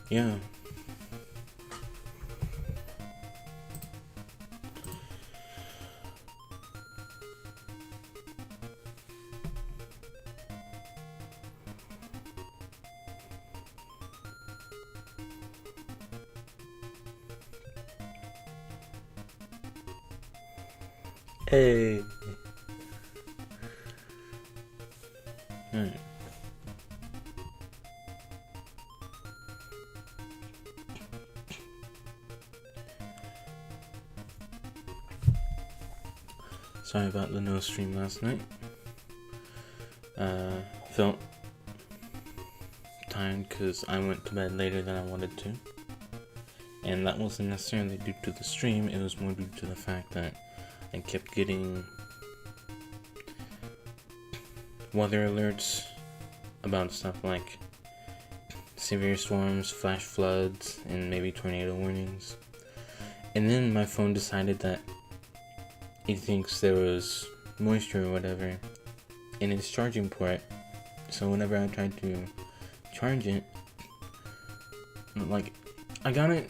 Yeah. Hey. Alright. Sorry about the no stream last night. Felt tired because I went to bed later than I wanted to. And that wasn't necessarily due to the stream, it was more due to the fact that I kept getting weather alerts about stuff like severe storms, flash floods, and maybe tornado warnings. And then my phone decided that it thinks there was moisture or whatever in its charging port. So whenever I tried to charge it, like, I got it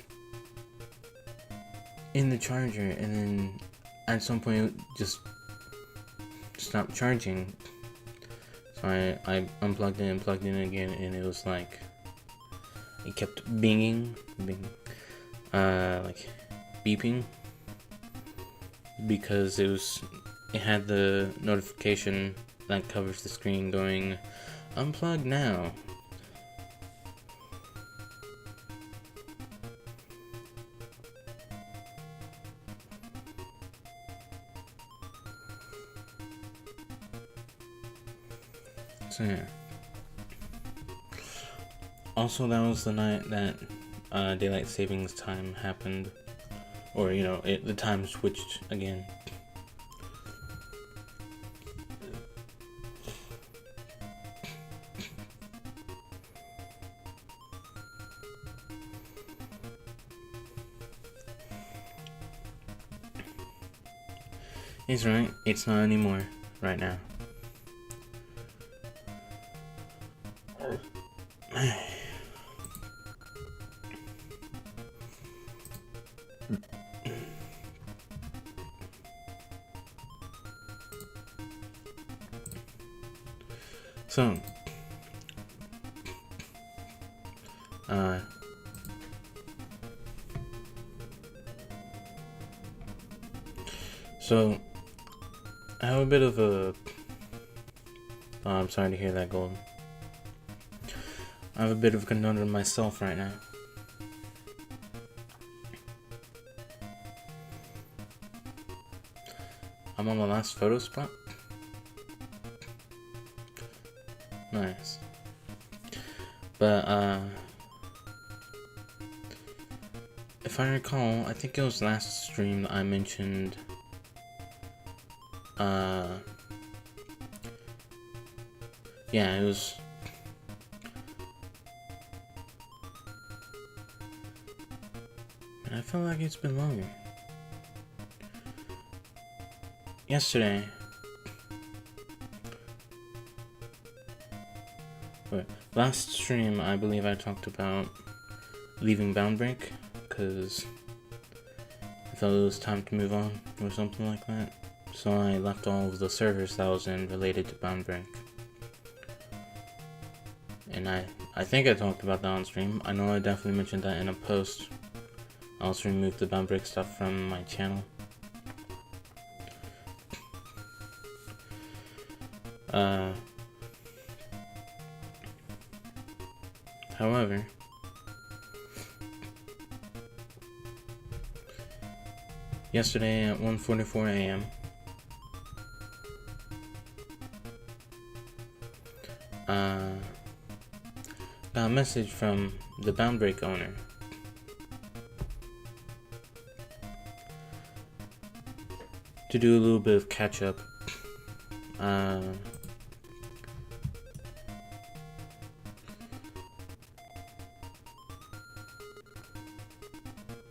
in the charger and then at some point it just stopped charging. So I unplugged it and plugged it in again, and it was like, it kept binging, like beeping, because it had the notification that covers the screen going, unplug now. So yeah. Also, that was the night that daylight savings time happened, or the time switched again. He's right, it's not anymore right now. So I have a bit of a I'm sorry to hear that, Gold. I have a bit of a conundrum myself right now. I'm on the last photo spot. Nice. But if I recall, I think it was last stream that I mentioned yeah, it was and I feel like it's been longer. Yesterday. But last stream, I believe I talked about leaving Boundbreak because I felt it was time to move on or something like that. So I left all of the servers that I was in related to Boundbreak. And I think I talked about that on stream. I know I definitely mentioned that in a post. I also removed the Boundbreak stuff from my channel. However, yesterday at 1:44 a.m. Got a message from the Boundbreak owner. To do a little bit of catch up.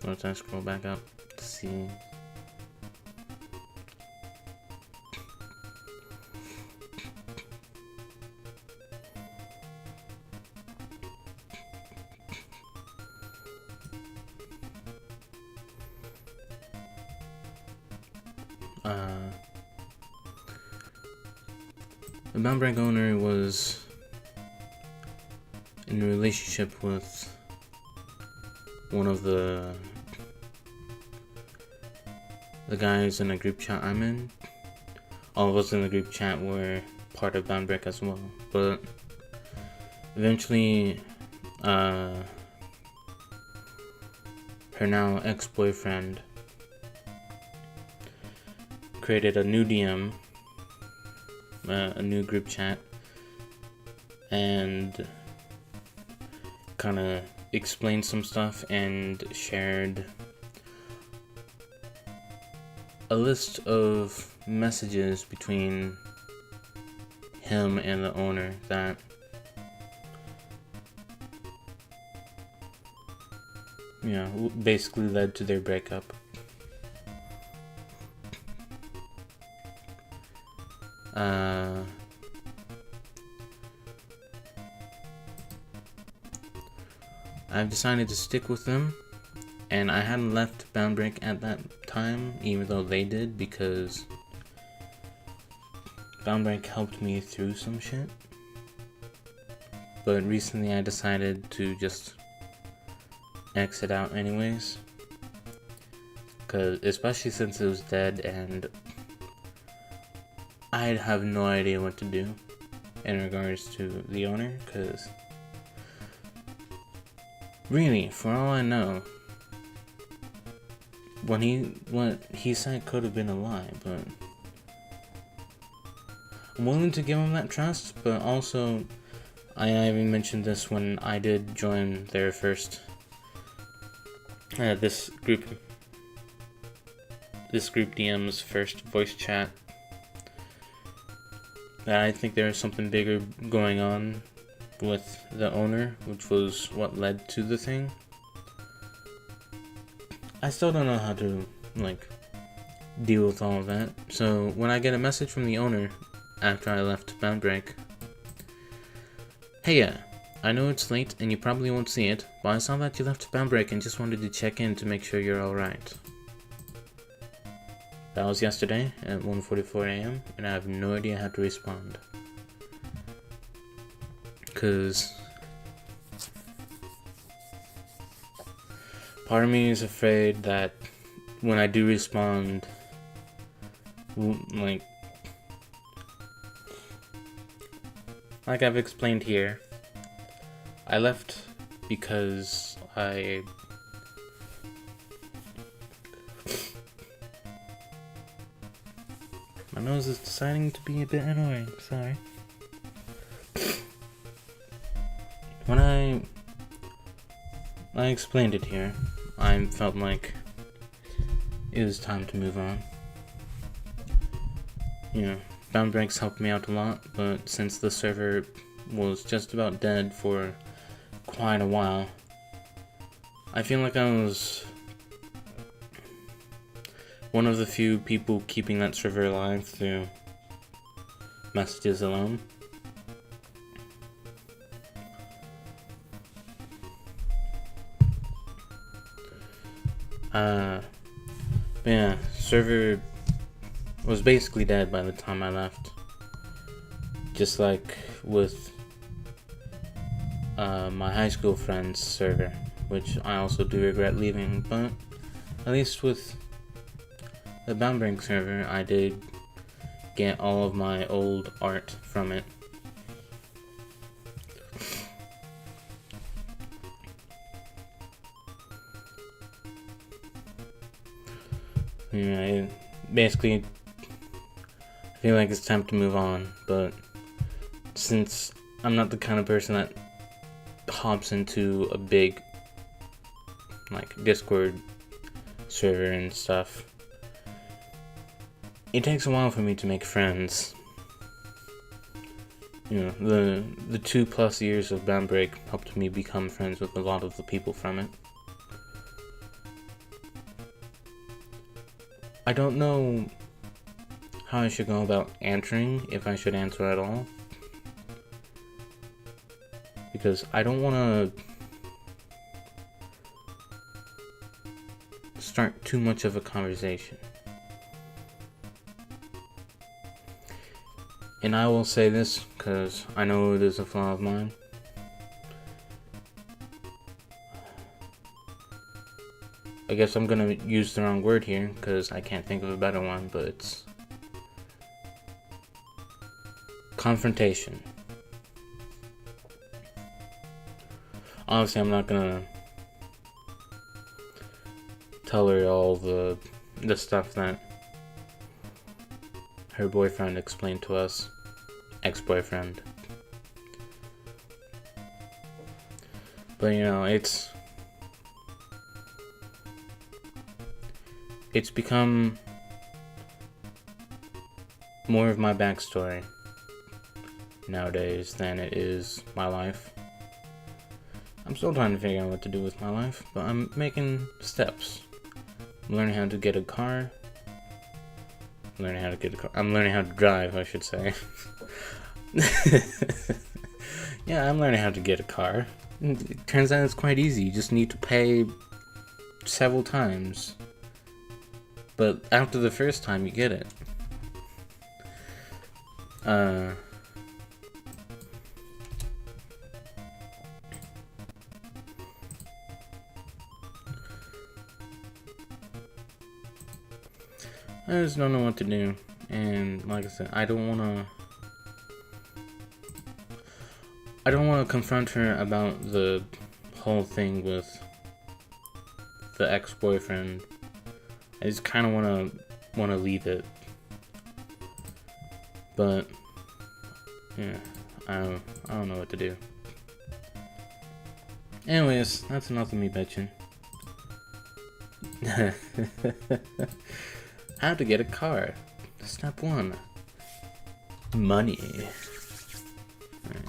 Let's scroll back up to see. the Bound Break owner was in a relationship with one of the guys in a group chat I'm in. All of us in the group chat were part of Bound Break as well, but eventually her now ex-boyfriend created a new DM, a new group chat, and kind of explained some stuff and shared a list of messages between him and the owner that basically led to their breakup. I've decided to stick with them, and I hadn't left Bound Break at that time, even though they did, because Bound Break helped me through some shit. But recently I decided to just exit out anyways, especially since it was dead and I'd have no idea what to do in regards to the owner, because really, for all I know, what he said could have been a lie, but I'm willing to give him that trust. But also, I even mentioned this when I did join their first this group DM's first voice chat, that I think there's something bigger going on with the owner, which was what led to the thing. I still don't know how to deal with all of that. So when I get a message from the owner after I left Bound Break, hey, I know it's late and you probably won't see it, but I saw that you left Bound Break and just wanted to check in to make sure you're alright. That was yesterday at 1:44 a.m. and I have no idea how to respond. Cause part of me is afraid that when I do respond, like I've explained here, I left because my nose is deciding to be a bit annoying, sorry. When I explained it here, I felt like it was time to move on. Bound Breaks helped me out a lot, but since the server was just about dead for quite a while, I feel like I was one of the few people keeping that server alive through messages alone. But yeah, server was basically dead by the time I left. Just like with my high school friends' server, which I also do regret leaving, but at least with the Bound Break server, I did get all of my old art from it. Basically, I feel like it's time to move on, but since I'm not the kind of person that hops into a big Discord server and stuff, it takes a while for me to make friends. The 2+ years of Bound Break helped me become friends with a lot of the people from it. I don't know how I should go about answering, if I should answer at all, because I don't want to start too much of a conversation. And I will say this, because I know it is a flaw of mine. I guess I'm gonna use the wrong word here, because I can't think of a better one, but it's confrontation. Obviously, I'm not gonna tell her all the stuff that her boyfriend explained to us. Ex-boyfriend. But you know, it's become more of my backstory nowadays than it is my life. I'm still trying to figure out what to do with my life, but I'm making steps. I'm learning how to get a car. I'm learning how to drive, I should say. Yeah, I'm learning how to get a car. It turns out it's quite easy. You just need to pay several times. But after the first time, you get it. I just don't know what to do. And like I said, I don't want to confront her about the whole thing with the ex-boyfriend. I just kind of want to leave it. But yeah, I don't know what to do. Anyways, that's enough of me bitching. How to get a car. Step 1. Money. Right.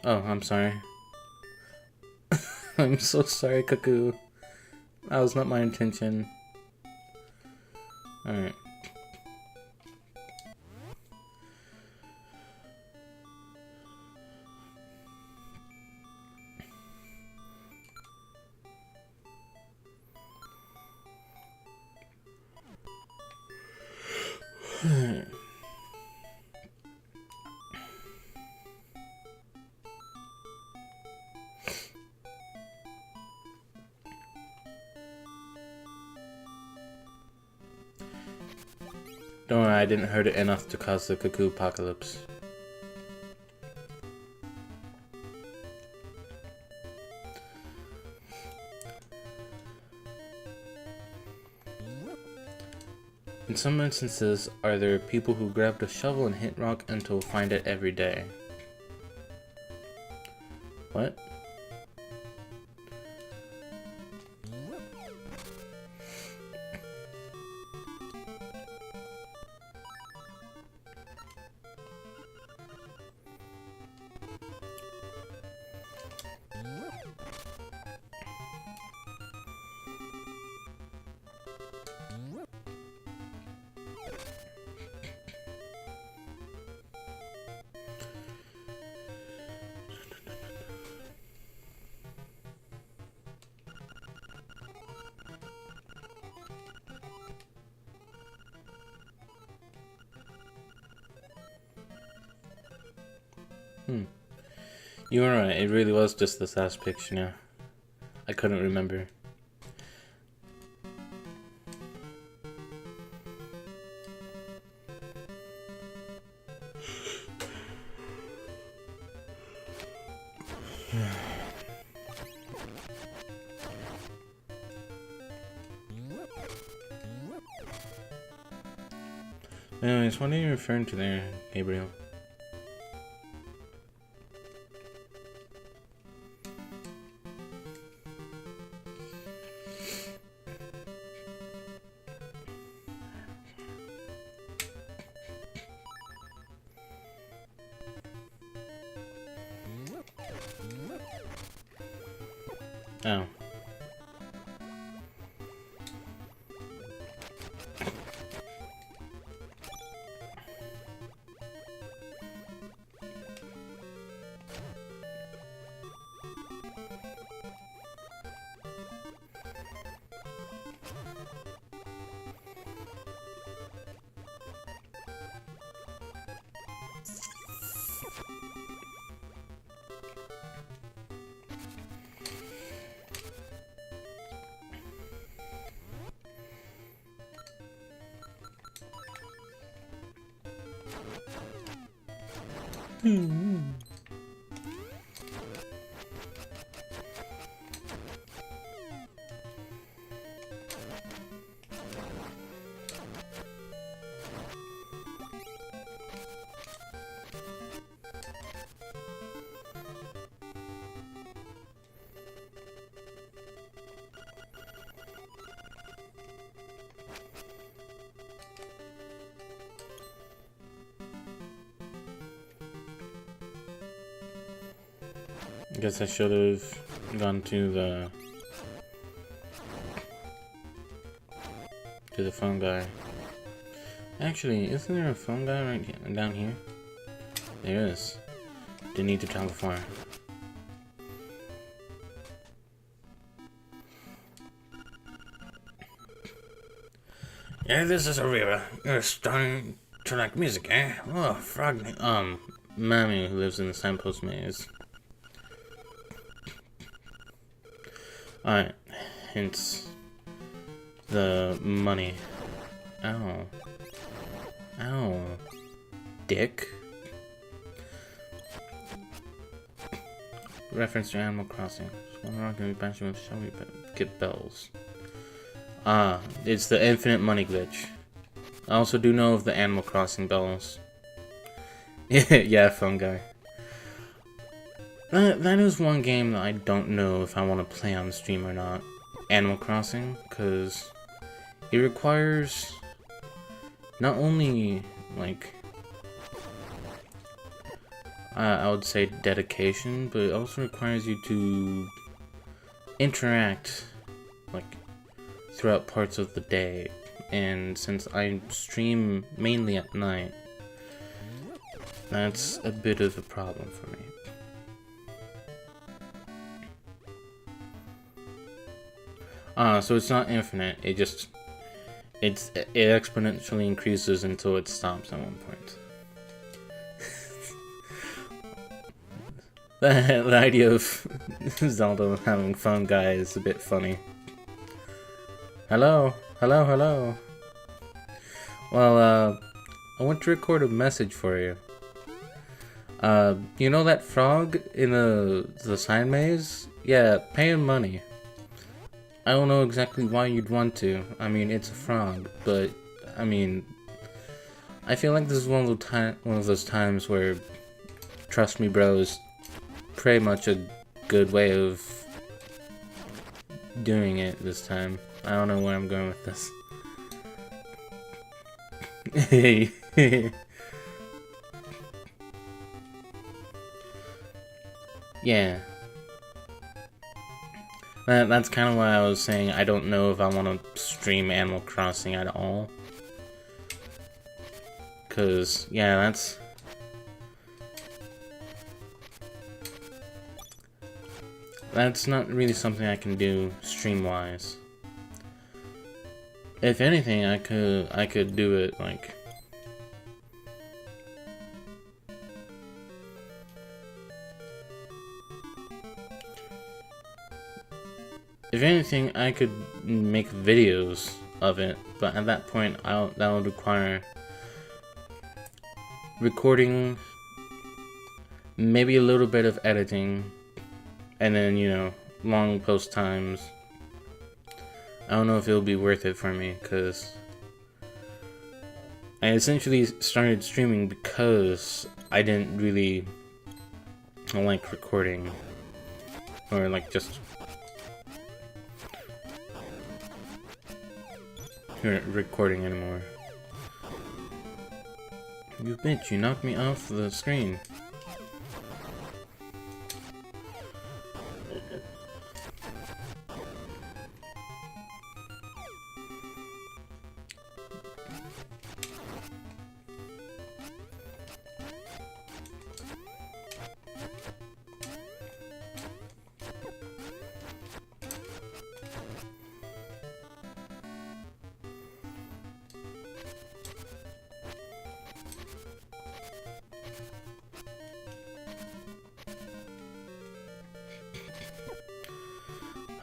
Oh, I'm sorry. I'm so sorry, Cuckoo. That was not my intention. Alright. Don't worry, I didn't hurt it enough to cause the Cuckoo apocalypse. In some instances, are there people who grabbed a shovel and hit rock until find it every day? What? You were right, it really was just this last picture now. I couldn't remember. Anyways, what are you referring to there, Gabriel? Oh. I guess I should have gone to the phone guy. Actually, isn't there a phone guy right down here? There is. Didn't need to travel far. Yeah, this is Arira. You're starting to like music, eh? Oh, frog. Mammy who lives in the signpost maze. Alright, hence the money. Ow. Ow. Dick. Reference to Animal Crossing. One rock can be punched with shall we get bells. Ah, it's the infinite money glitch. I also do know of the Animal Crossing bells. Yeah, phone guy. That is one game that I don't know if I want to play on stream or not. Animal Crossing, because it requires not only, like, I would say dedication, but it also requires you to interact, like, throughout parts of the day. And since I stream mainly at night, that's a bit of a problem for me. So it's not infinite, it exponentially increases until it stops at one point. The idea of Zelda having fun guy is a bit funny. Hello, hello, hello. Well, I want to record a message for you. You know that frog in the sign maze? Yeah, pay him money. I don't know exactly why you'd want to. I mean, it's a frog, but I mean, I feel like this is one of those times where, trust me, bro, is pretty much a good way of doing it this time. I don't know where I'm going with this. Yeah. That's kind of why I was saying I don't know if I want to stream Animal Crossing at all. Cause, yeah, that's not really something I can do stream-wise. If anything, I could do it, like, if anything, I could make videos of it, but at that point, that would require recording, maybe a little bit of editing, and then, you know, long post times. I don't know if it'll be worth it for me, because I essentially started streaming because I didn't really like recording, or like just recording anymore. You bitch, you knocked me off the screen.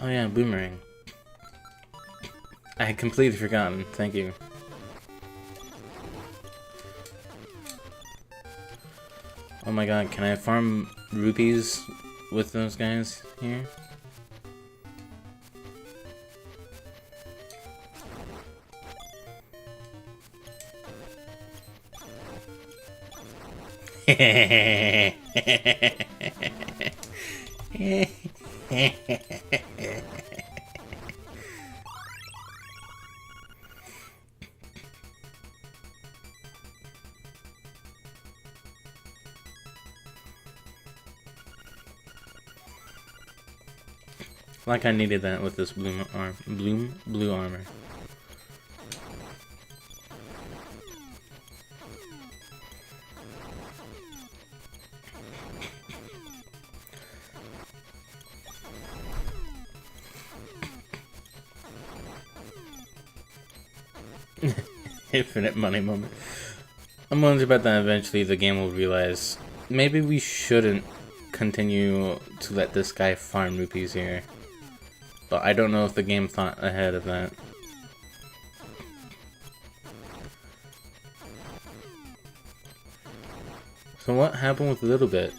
Oh yeah, boomerang. I had completely forgotten. Thank you. Oh my god, can I farm rupees with those guys here? Like I needed that with this blue armor. Infinite money moment. I'm wondering about that eventually the game will realize maybe we shouldn't continue to let this guy farm rupees here. But I don't know if the game thought ahead of that. So what happened with Little Bit?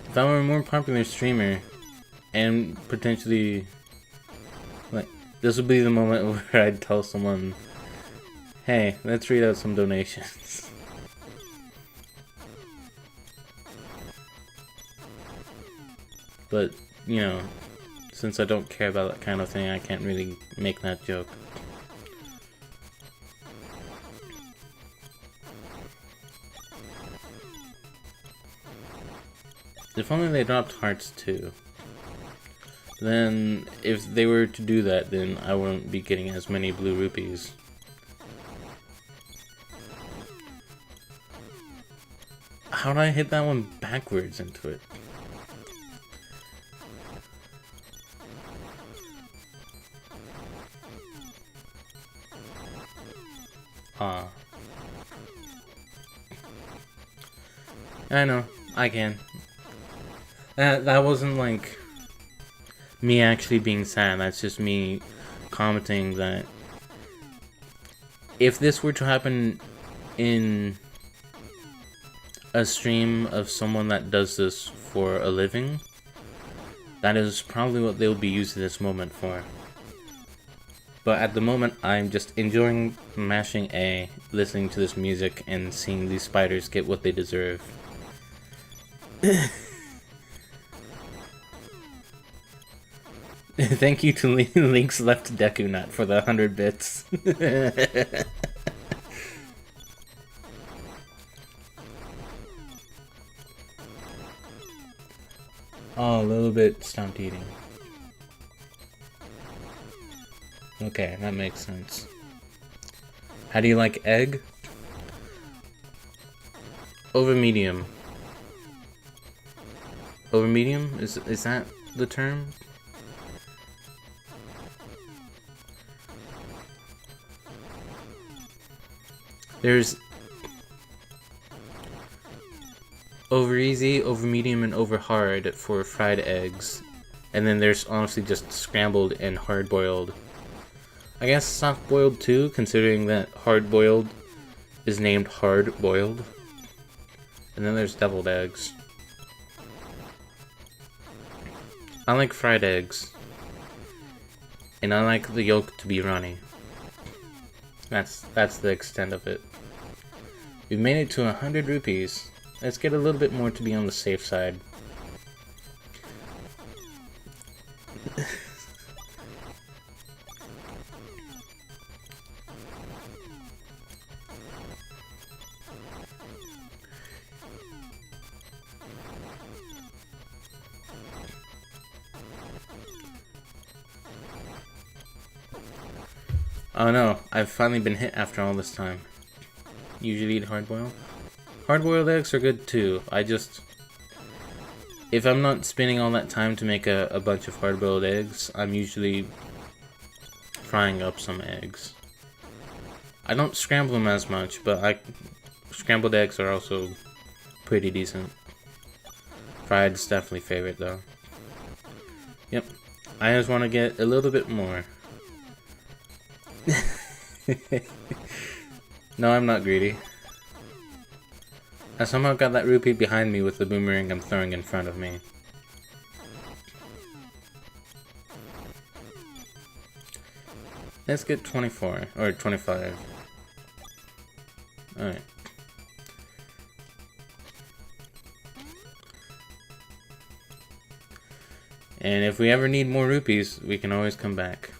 If I were a more popular streamer, and potentially, like, this would be the moment where I'd tell someone, hey, let's read out some donations. But, you know, since I don't care about that kind of thing, I can't really make that joke. If only they dropped hearts too. Then, if they were to do that, then I wouldn't be getting as many blue rupees. How did I hit that one backwards into it? I know, I can. That wasn't like me actually being sad, that's just me commenting that if this were to happen in a stream of someone that does this for a living, that is probably what they'll be using this moment for. But at the moment, I'm just enjoying mashing A, listening to this music, and seeing these spiders get what they deserve. Thank you to Link's Left Deku Nut for the 100 bits. Oh, a little bit stopped eating. Okay, that makes sense. How do you like egg? Over medium. Over medium? Is that the term? There's over easy, over medium, and over hard for fried eggs. And then there's honestly just scrambled and hard boiled. I guess soft boiled too, considering that hard boiled is named hard boiled. And then there's deviled eggs. I like fried eggs. And I like the yolk to be runny. That's the extent of it. We've made it to 100 rupees. Let's get a little bit more to be on the safe side. Oh no, I've finally been hit after all this time. Usually eat hard-boiled. Hard-boiled eggs are good too. If I'm not spending all that time to make a bunch of hard-boiled eggs, I'm usually frying up some eggs. I don't scramble them as much, but scrambled eggs are also pretty decent. Fried's definitely favorite though. Yep. I just want to get a little bit more. No, I'm not greedy. I somehow got that rupee behind me with the boomerang I'm throwing in front of me. Let's get 24, or 25. Alright. And if we ever need more rupees, we can always come back.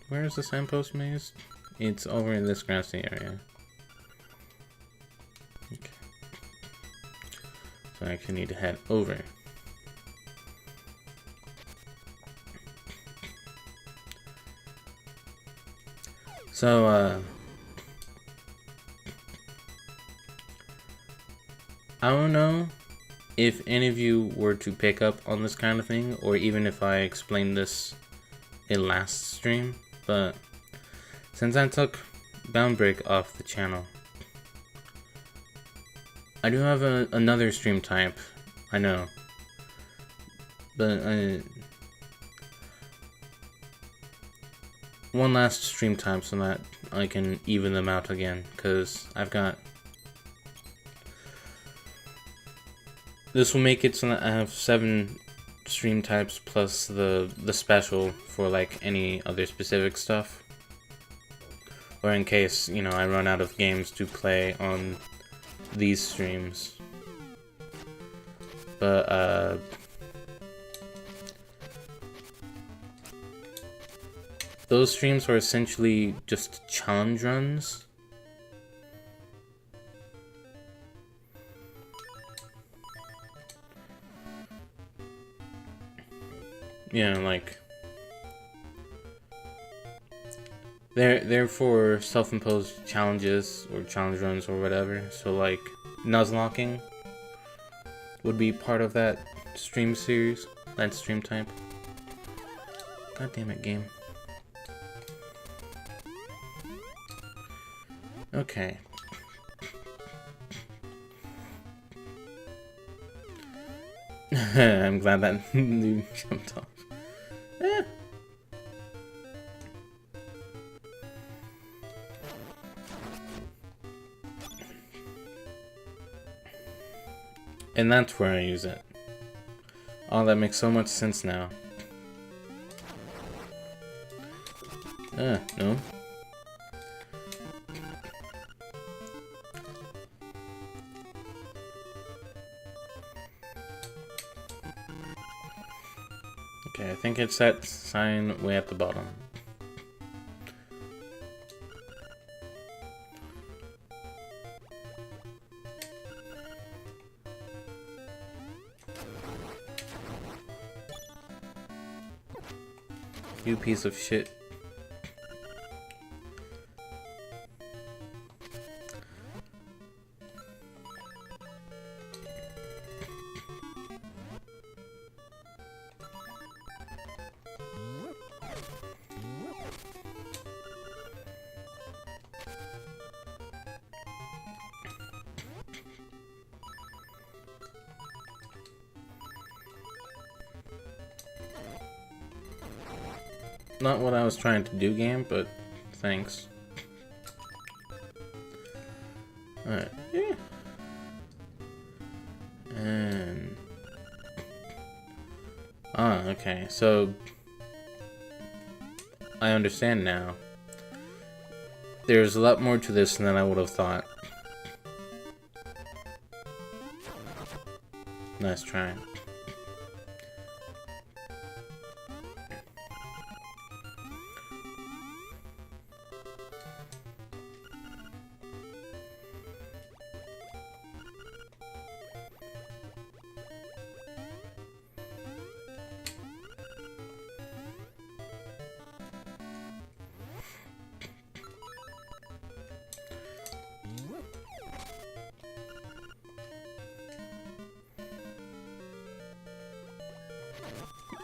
Where is the signpost maze? It's over in this grassy area. Okay. So I actually need to head over. So, I don't know if any of you were to pick up on this kind of thing, or even if I explained this in last stream, but since I took Bound Break off the channel, I do have another stream type, I know, but one last stream type so that I can even them out again, because I've got... This will make it so that I have 7 stream types plus the special for like any other specific stuff. Or in case, you know, I run out of games to play on these streams. But, those streams are essentially just challenge runs. Yeah, like they're for self-imposed challenges or challenge runs or whatever. So like Nuzlocking would be part of that stream series, that stream type. God damn it, game. Okay. I'm glad that dude jumped off. Eh. And that's where I use it. Oh, that makes so much sense now. No. Okay, I think it's that sign way at the bottom. You piece of shit. Not what I was trying to do, game, but thanks. Alright, yeah. And... Ah, okay, so... I understand now. There's a lot more to this than I would have thought. Nice try.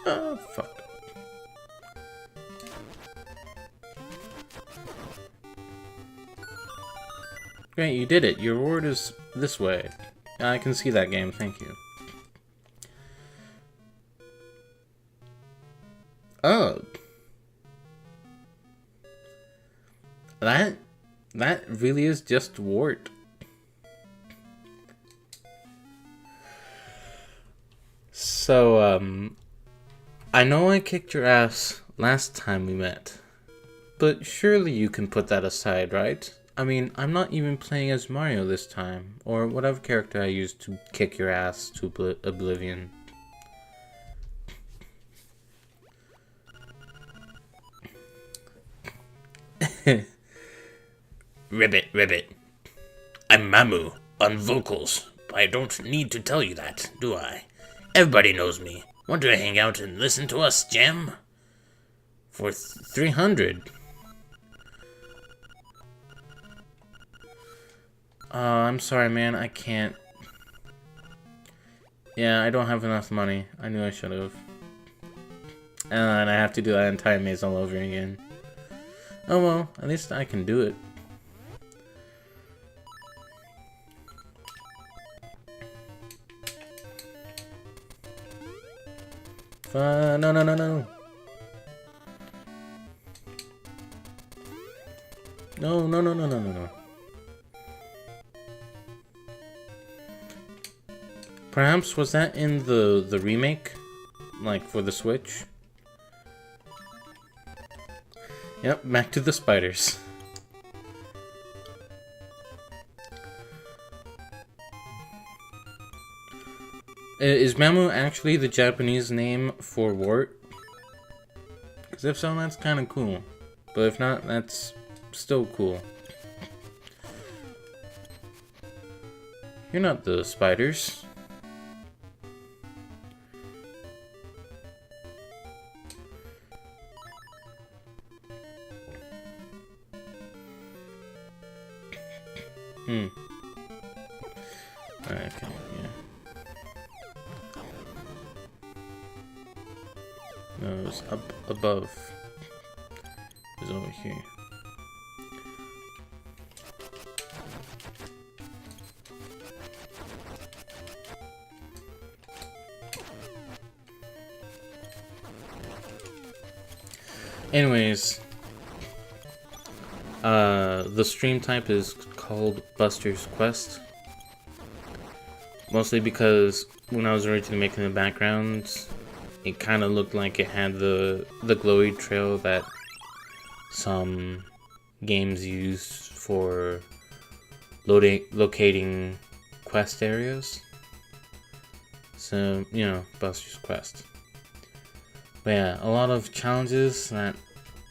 Oh, fuck. Great, you did it. Your reward is this way. I can see that, game. Thank you. Oh, that really is just Wart. So, I know I kicked your ass last time we met, but surely you can put that aside, right? I mean, I'm not even playing as Mario this time, or whatever character I used to kick your ass to oblivion. Ribbit. I'm Mamu on vocals. I don't need to tell you that, do I? Everybody knows me. Want to hang out and listen to us jam? For 300. I'm sorry, man. I can't. Yeah, I don't have enough money. I knew I should have. And I have to do that entire maze all over again. Oh well, at least I can do it. No. No. Perhaps was that in the remake? Like for the Switch? Yep, back to the spiders. Is Mamu actually the Japanese name for Wart? Because if so, that's kind of cool. But if not, that's still cool. You're not the spiders. Alright, okay, yeah. No, it's up above. It's over here. Anyways, the stream type is called Buster's Quest. Mostly because when I was originally making the backgrounds, it kind of looked like it had the glowy trail that some games use for locating quest areas. So, you know, Buster's Quest. But yeah, a lot of challenges that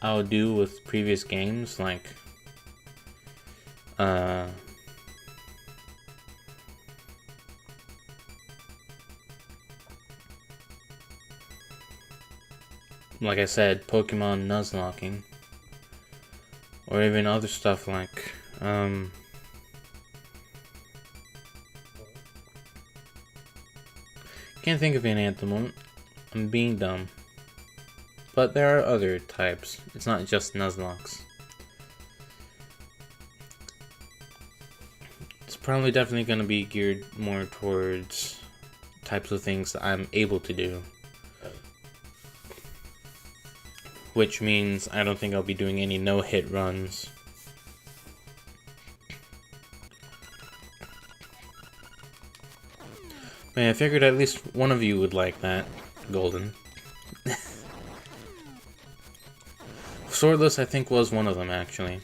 I would do with previous games, like I said, Pokemon Nuzlocking, or even other stuff like can't think of any at the moment. I'm being dumb. But there are other types. It's not just Nuzlocks. It's probably definitely going to be geared more towards types of things that I'm able to do. Which means I don't think I'll be doing any no-hit runs. But yeah, I figured at least one of you would like that, Golden. Swordless, I think, was one of them, actually.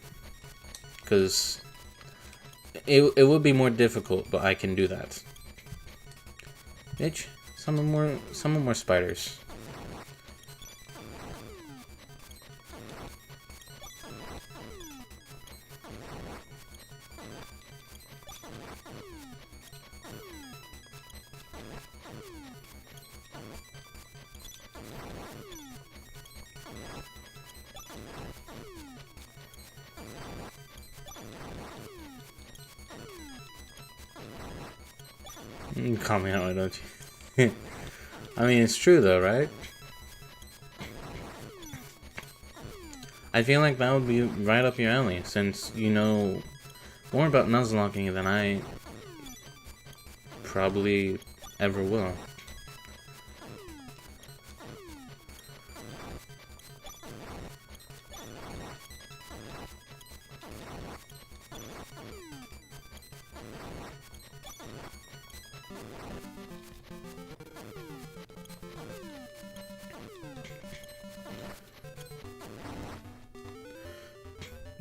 Because it would be more difficult, but I can do that. Bitch, summon more spiders. You call me out, don't you? I mean, it's true though, right? I feel like that would be right up your alley, since you know more about Nuzlocking than I probably ever will.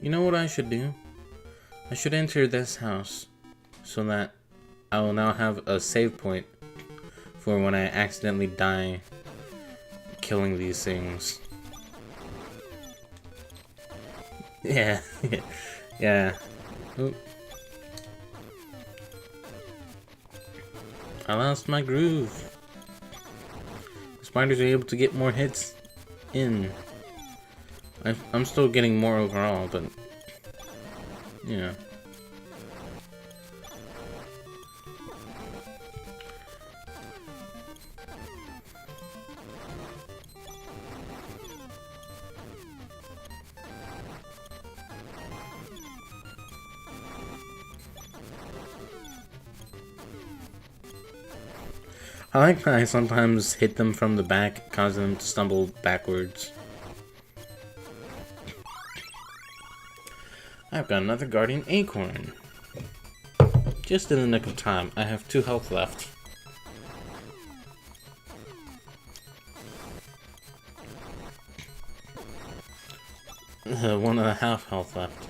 You know what I should do? I should enter this house so that I will now have a save point for when I accidentally die killing these things. Yeah, yeah. Oop. I lost my groove. The spiders are able to get more hits in. I'm still getting more overall, but yeah. I like that I sometimes hit them from the back, causing them to stumble backwards. I've got another Guardian Acorn. Just in the nick of time. I have 2 health left. One and a half health left.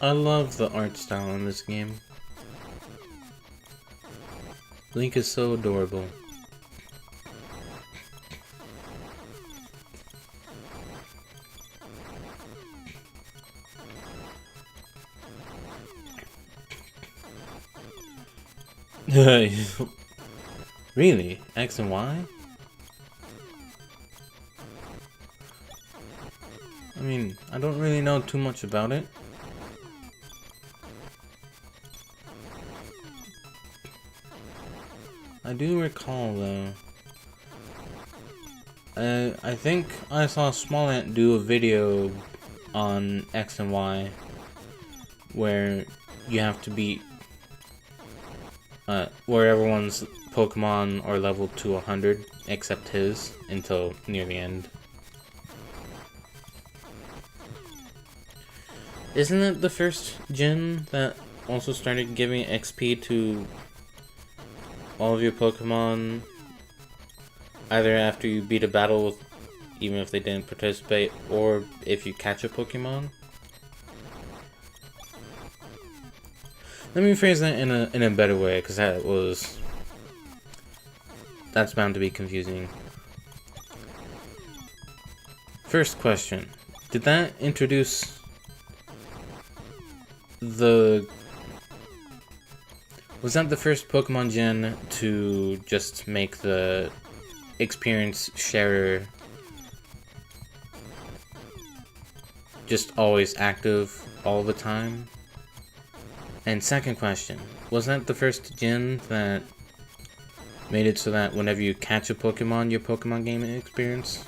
I love the art style in this game. Link is so adorable. Really? X and Y? I mean, I don't really know too much about it. I do recall though. I think I saw Small Ant do a video on X and Y where you have to beat where everyone's Pokemon are leveled to 100 except his until near the end. Isn't it the first gen that also started giving XP to all of your Pokemon either after you beat a battle with, even if they didn't participate, or if you catch a Pokemon? Let me phrase that in a better way, because that's bound to be confusing. First question. Did that introduce was that the first Pokemon gen to just make the experience sharer just always active all the time? And second question, was that the first gen that made it so that whenever you catch a Pokemon, your Pokemon game experience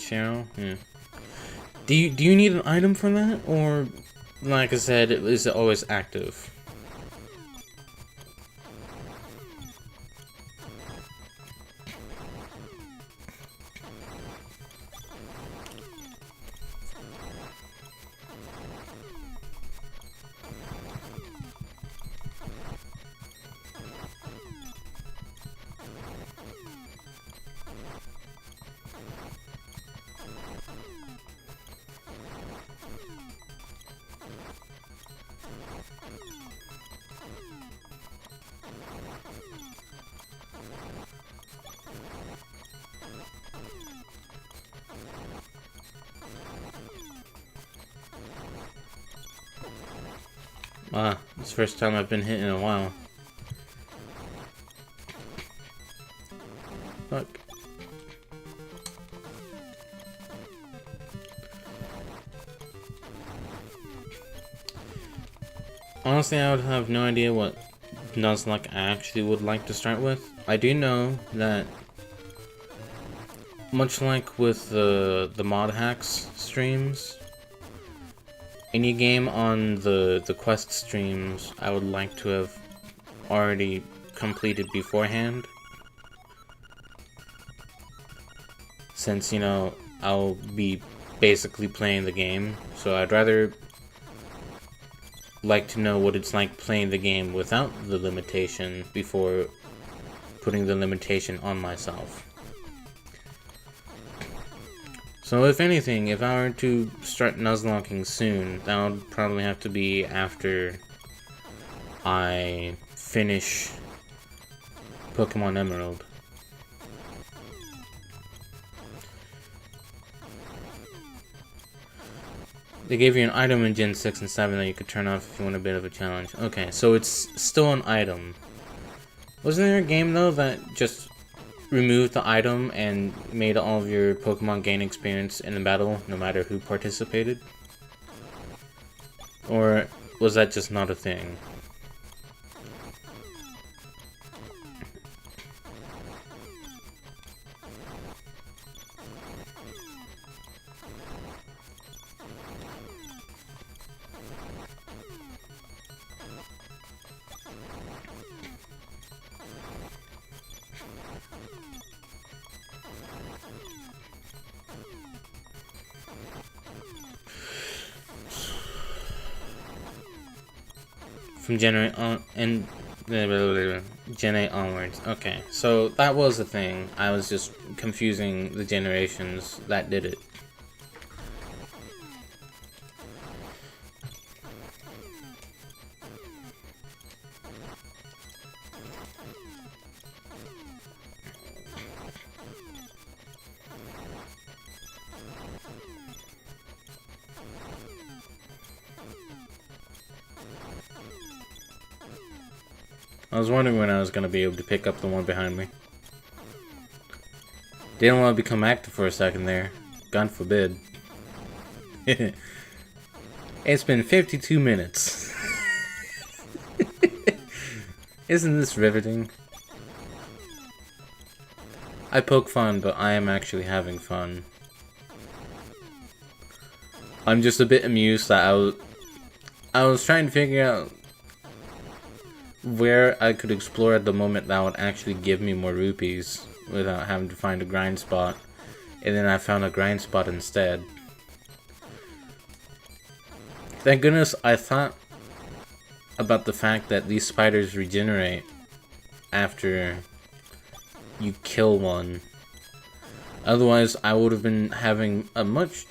share? Yeah. Do you need an item for that, or like I said, is it always active? Ah, it's the first time I've been hit in a while. Fuck. Honestly, I would have no idea what Nuzlocke I actually would like to start with. I do know that, much like with the mod hacks streams, any game on the quest streams I would like to have already completed beforehand. Since, you know, I'll be basically playing the game, so I'd rather like to know what it's like playing the game without the limitation before putting the limitation on myself. So if anything, if I were to start Nuzlocking soon, that would probably have to be after I finish Pokemon Emerald. They gave you an item in Gen 6 and 7 that you could turn off if you want a bit of a challenge. Okay, so it's still an item. Wasn't there a game, though, that just removed the item and made all of your Pokemon gain experience in the battle, no matter who participated? Or was that just not a thing? From Gen 8 onwards. Okay, so that was the thing. I was just confusing the generations that did it. I was wondering when I was going to be able to pick up the one behind me. Didn't want to become active for a second there. God forbid. It's been 52 minutes. Isn't this riveting? I poke fun, but I am actually having fun. I'm just a bit amused that I was trying to figure out where I could explore at the moment that would actually give me more rupees without having to find a grind spot, and then I found a grind spot instead. Thank goodness I thought about the fact that these spiders regenerate after you kill one. Otherwise, I would have been having a much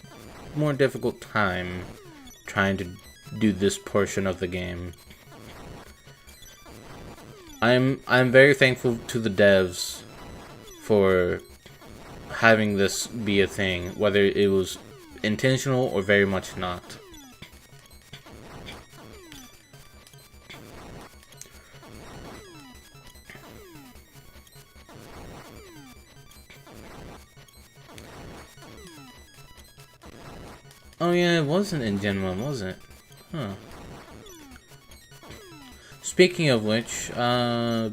more difficult time trying to do this portion of the game. I'm very thankful to the devs for having this be a thing, whether it was intentional or very much not. Oh yeah, it wasn't in Gen 1, was it? Huh. Speaking of which, how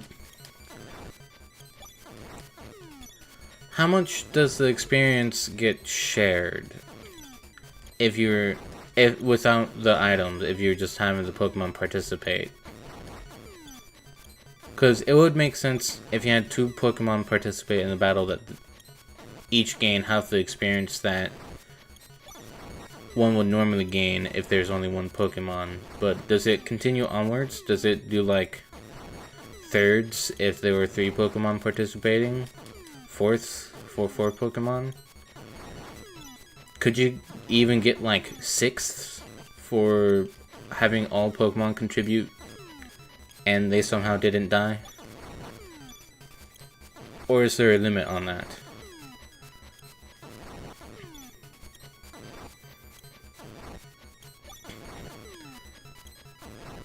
much does the experience get shared if without the items, if you're just having the Pokemon participate? Because it would make sense if you had two Pokemon participate in the battle that each gain half the experience that one would normally gain if there's only one Pokemon. But does it continue onwards? Does it do like thirds if there were 3 Pokemon participating? Fourths for 4 Pokemon? Could you even get like sixths for having all Pokemon contribute and they somehow didn't die? Or is there a limit on that?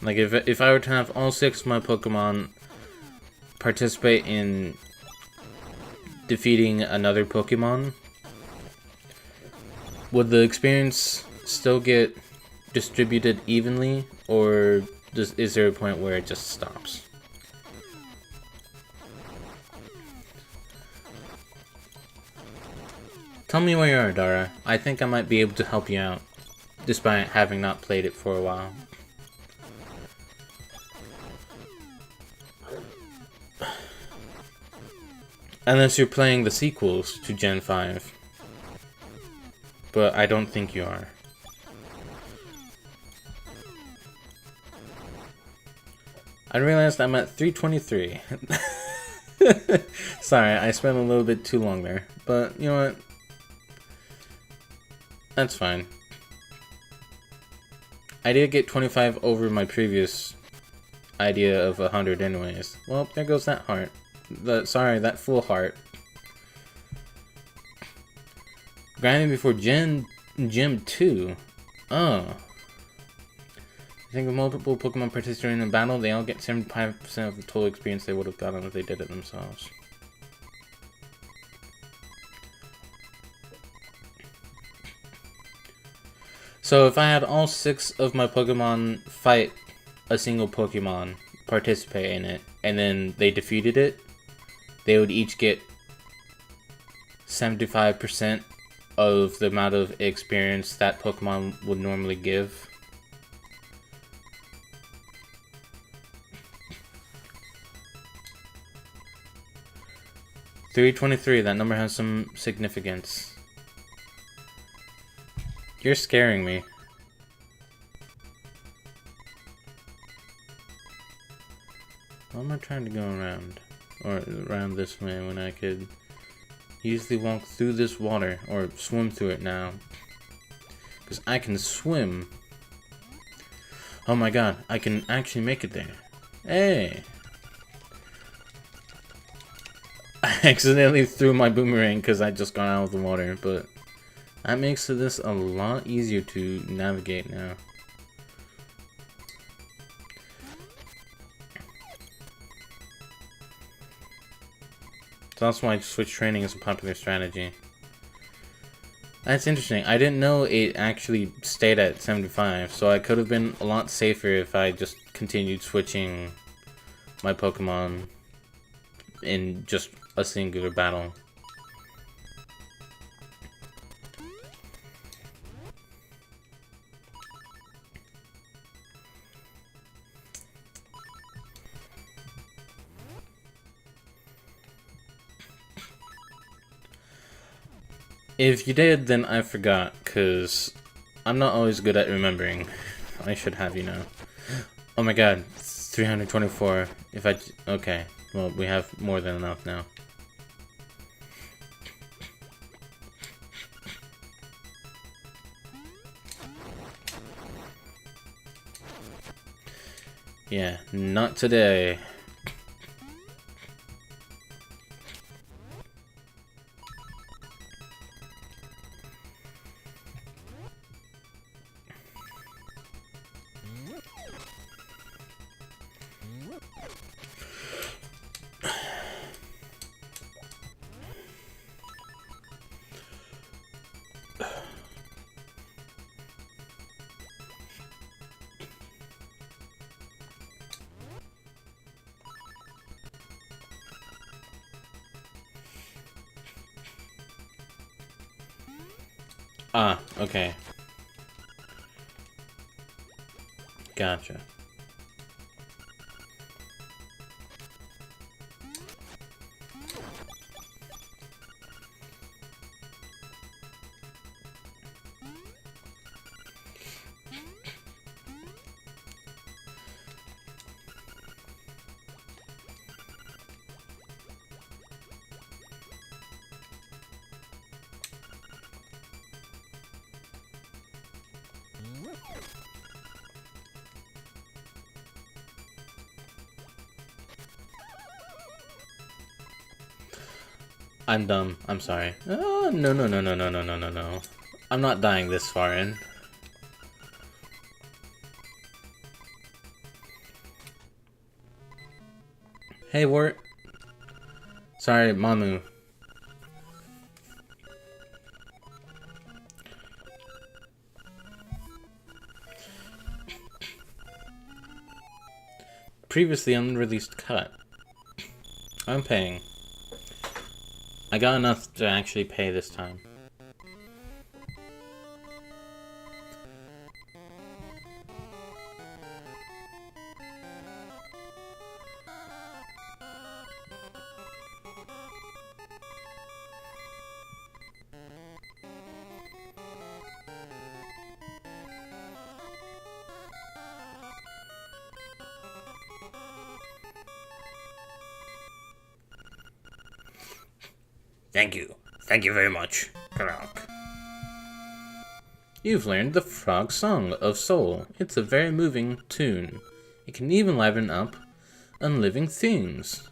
Like, if I were to have all 6 of my Pokemon participate in defeating another Pokemon, would the experience still get distributed evenly, or is there a point where it just stops? Tell me where you are, Dara. I think I might be able to help you out, despite having not played it for a while. Unless you're playing the sequels to Gen 5. But I don't think you are. I realized I'm at 323. Sorry, I spent a little bit too long there. But, you know what? That's fine. I did get 25 over my previous idea of 100 anyways. Well, there goes that heart. Sorry, that full heart. Grinding before Gym 2. Oh. I think with multiple Pokemon participating in a battle, they all get 75% of the total experience they would have gotten if they did it themselves. So if I had all 6 of my Pokemon fight a single Pokemon, participate in it, and then they defeated it, they would each get 75% of the amount of experience that Pokemon would normally give. $323, that number has some significance. You're scaring me. Why am I trying to go around? Or around this way when I could easily walk through this water, or swim through it now. Because I can swim. Oh my god, I can actually make it there. Hey! I accidentally threw my boomerang because I just got out of the water, but that makes this a lot easier to navigate now. So that's why switch training is a popular strategy. That's interesting. I didn't know it actually stayed at 75, so I could have been a lot safer if I just continued switching my Pokemon in just a singular battle. If you did, then I forgot, because I'm not always good at remembering. I should have, you know. Oh my god, 324. If I... Okay, well, we have more than enough now. Yeah, not today. Ah, okay. Gotcha. I'm dumb. I'm sorry. Oh, no, no, no, no, no, no, no, no, no. I'm not dying this far in. Hey, Wart. Sorry, Mamu. Previously unreleased cut. I'm paying. I got enough to actually pay this time. Thank you. Thank you very much. Croc. You've learned the Frog Song of Soul. It's a very moving tune. It can even liven up unliving things.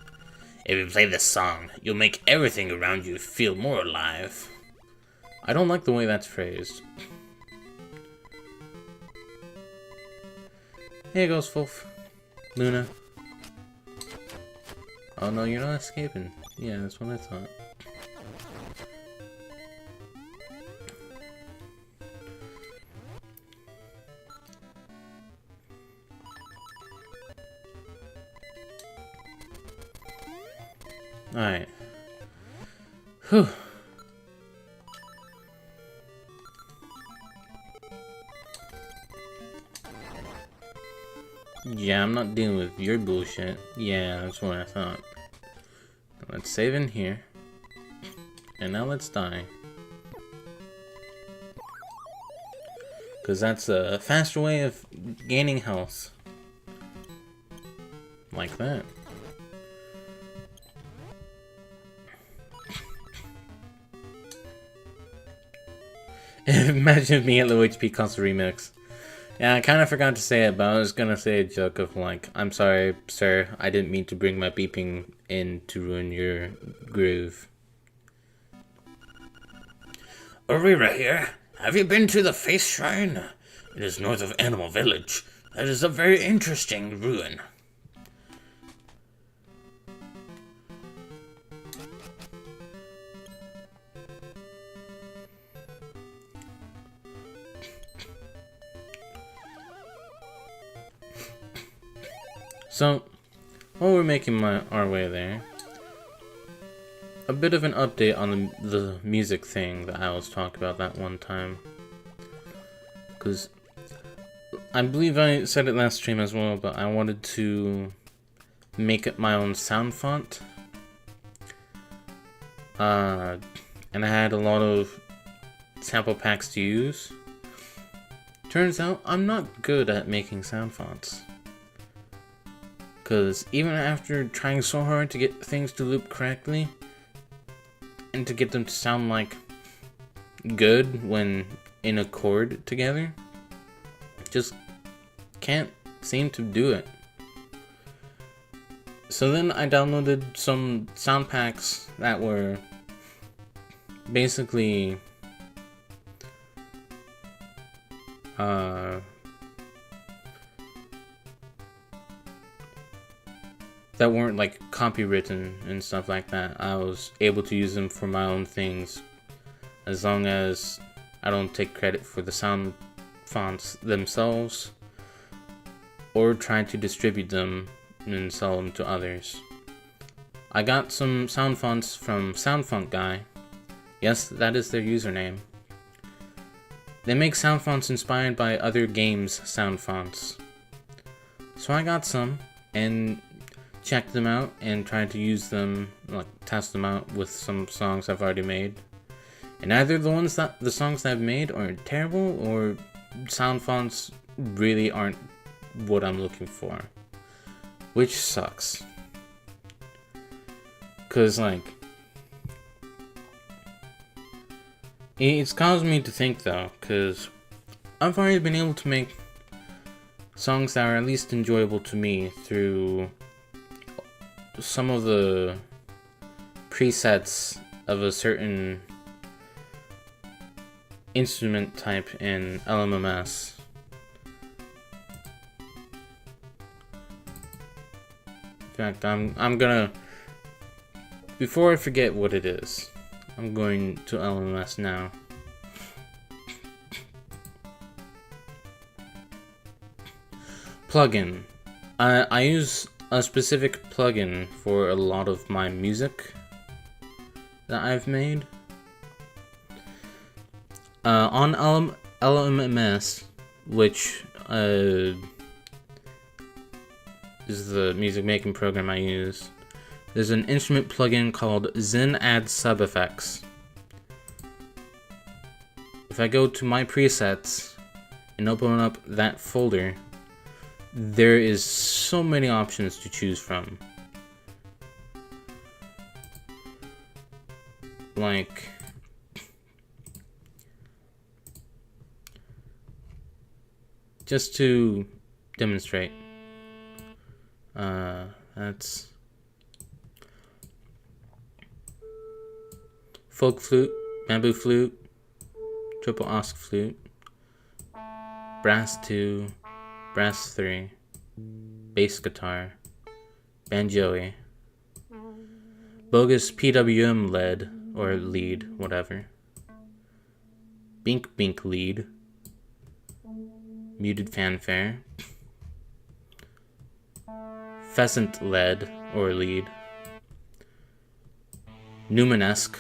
If you play this song, you'll make everything around you feel more alive. I don't like the way that's phrased. Here goes Wolf. Luna. Oh no, you're not escaping. Yeah, that's what I thought. Alright. Whew. Yeah, I'm not dealing with your bullshit. Yeah, that's what I thought. Let's save in here. And now let's die. Because that's a faster way of gaining health. Like that. Imagine me at low HP console remix. Yeah, I kind of forgot to say it, but I was gonna say a joke of like, I'm sorry, sir, I didn't mean to bring my beeping in to ruin your groove. Aurora here. Have you been to the Face Shrine? It is north of Animal Village. That is a very interesting ruin. So, while we're making our way there, a bit of an update on the music thing that I was talking about that one time. Because I believe I said it last stream as well, but I wanted to make it my own sound font. And I had a lot of sample packs to use. Turns out I'm not good at making sound fonts. Because even after trying so hard to get things to loop correctly, and to get them to sound like good when in a chord together, just can't seem to do it. So then I downloaded some sound packs that were basically that weren't like copywritten and stuff like that. I was able to use them for my own things as long as I don't take credit for the sound fonts themselves or try to distribute them and sell them to others. I got some sound fonts from Soundfont Guy. Yes, that is their username. They make sound fonts inspired by other games' sound fonts. So I got some and checked them out and tried to use them, like test them out with some songs I've already made. And either the songs that I've made are terrible, or sound fonts really aren't what I'm looking for, which sucks. Cause like, it's caused me to think though, cause I've already been able to make songs that are at least enjoyable to me through some of the presets of a certain instrument type in fact, I'm gonna, before I forget what it is, I'm going to LMS now. Plugin. I use a specific plugin for a lot of my music that I've made. On LMS, which is the music making program I use, there's an instrument plugin called Zen Add Sub Effects. If I go to my presets and open up that folder, there is so many options to choose from. Like, just to demonstrate, that's folk flute, bamboo flute, triple osc flute, brass 2, brass 3, bass guitar, banjoey, bogus PWM lead, or lead, whatever, bink bink lead, muted fanfare, pheasant lead, or lead, Newmanesque,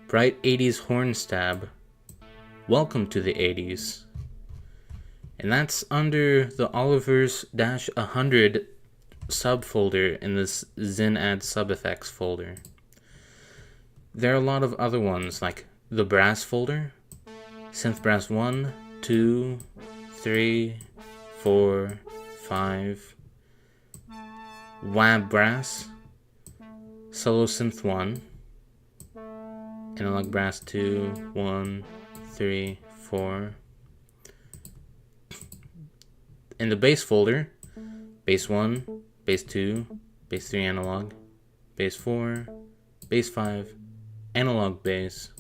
bright 80s horn stab, welcome to the 80s, and that's under the Oliver's-100 subfolder in this Zen Add Sub Effects folder. There are a lot of other ones like the brass folder, synth brass 1, 2, 3, 4, 5, wah brass, solo synth 1, analog brass 2, 1, 3, 4. In the bass folder, bass 1, bass 2, bass 3 analog, bass 4, bass 5, analog bass,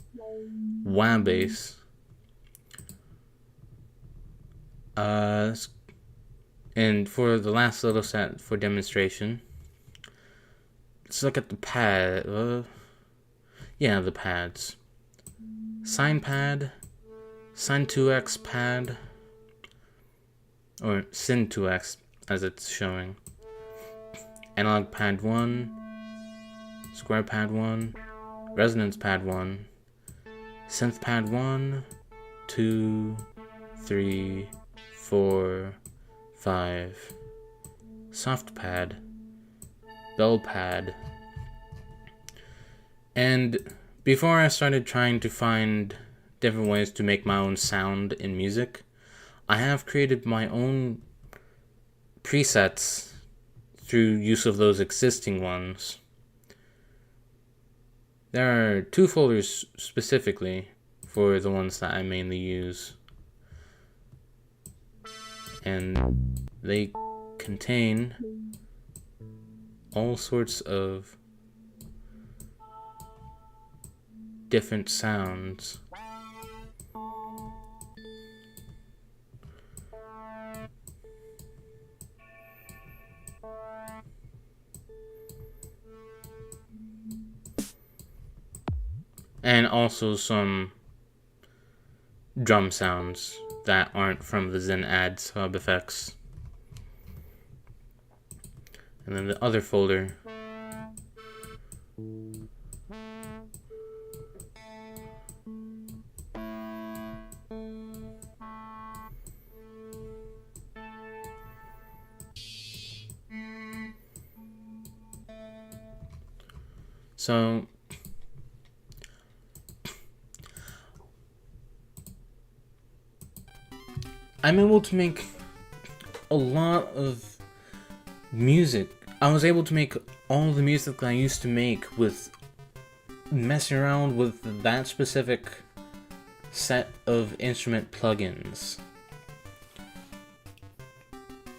wah bass. And for the last little set for demonstration, let's look at the pad. The pads. Sine pad, Sine 2x pad, or Sin 2x as it's showing. Analog pad 1, square pad 1, resonance pad 1, synth pad 1, 2, 3, 4, 5, soft pad, bell pad. And before I started trying to find different ways to make my own sound in music, I have created my own presets through use of those existing ones. There are 2 folders specifically for the ones that I mainly use, and they contain all sorts of different sounds. And also some drum sounds that aren't from the Zen Add Sub Effects. And then the other folder so I'm able to make a lot of music. I was able to make all the music that I used to make with messing around with that specific set of instrument plugins.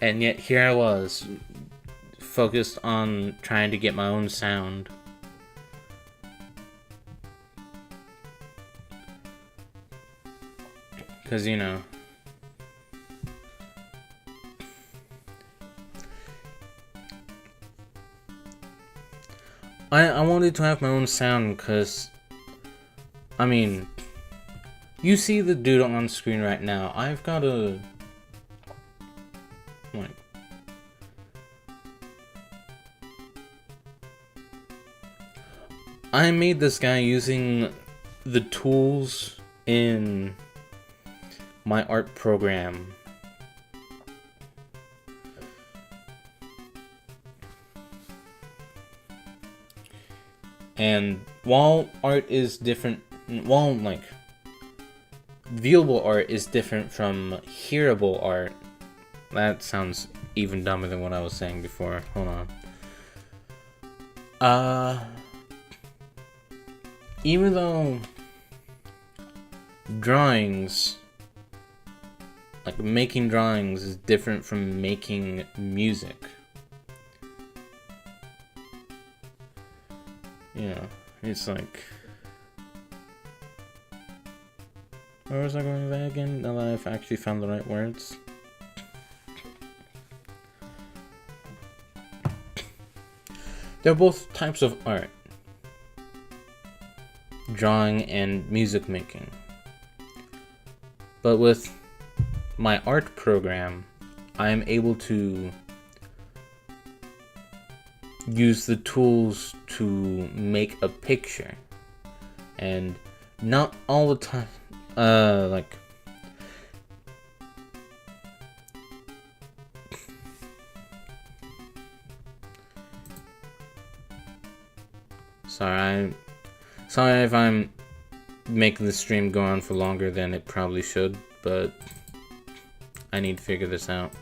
And yet here I was, focused on trying to get my own sound. Because, you know, I wanted to have my own sound because, I mean, you see the dude on screen right now. I've got a, like, I made this guy using the tools in my art program. And while art is different, while like viewable art is different from hearable art, that sounds even dumber than what I was saying before. Hold on. Even though drawings, like making drawings, is different from making music. You know, it's like, where was I going with that again? Now that I've actually found the right words. They're both types of art. Drawing and music making. But with my art program, I am able to use the tools to make a picture. And not all the time, like, sorry if I'm making the stream go on for longer than it probably should, but I need to figure this out.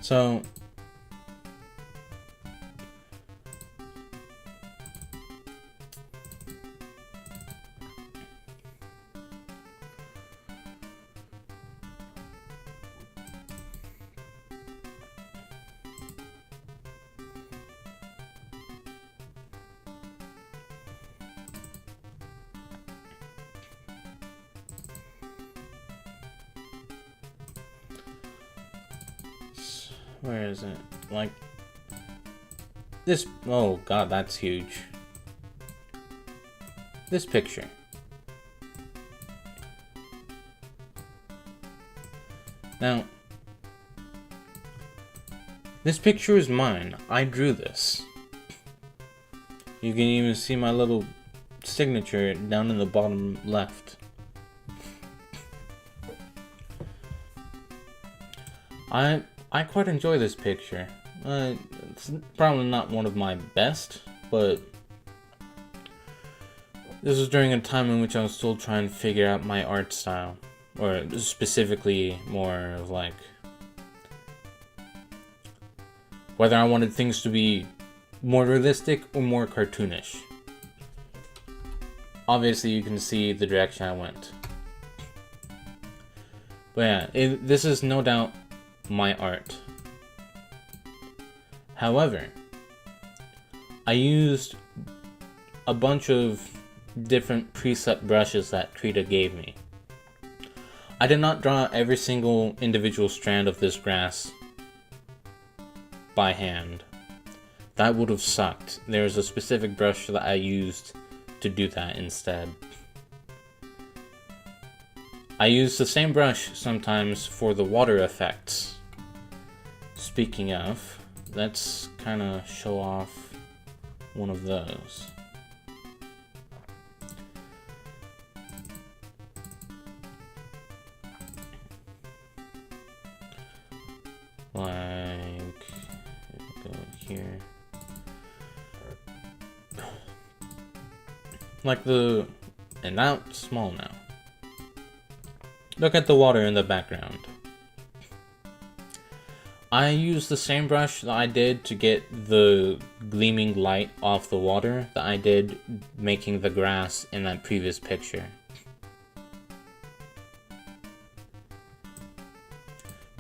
So, where is it? Like, this, oh god, that's huge. This picture. Now, this picture is mine. I drew this. You can even see my little signature down in the bottom left. I quite enjoy this picture. It's probably not one of my best, but this was during a time in which I was still trying to figure out my art style, or specifically more of like whether I wanted things to be more realistic or more cartoonish. Obviously, you can see the direction I went. But yeah, this is no doubt my art. However, I used a bunch of different preset brushes that Krita gave me. I did not draw every single individual strand of this grass by hand. That would have sucked. There's a specific brush that I used to do that instead. I use the same brush sometimes for the water effects. Speaking of, let's kind of show off one of those. Like, go here. Like the, and now it's small now. Look at the water in the background. I used the same brush that I did to get the gleaming light off the water that I did making the grass in that previous picture.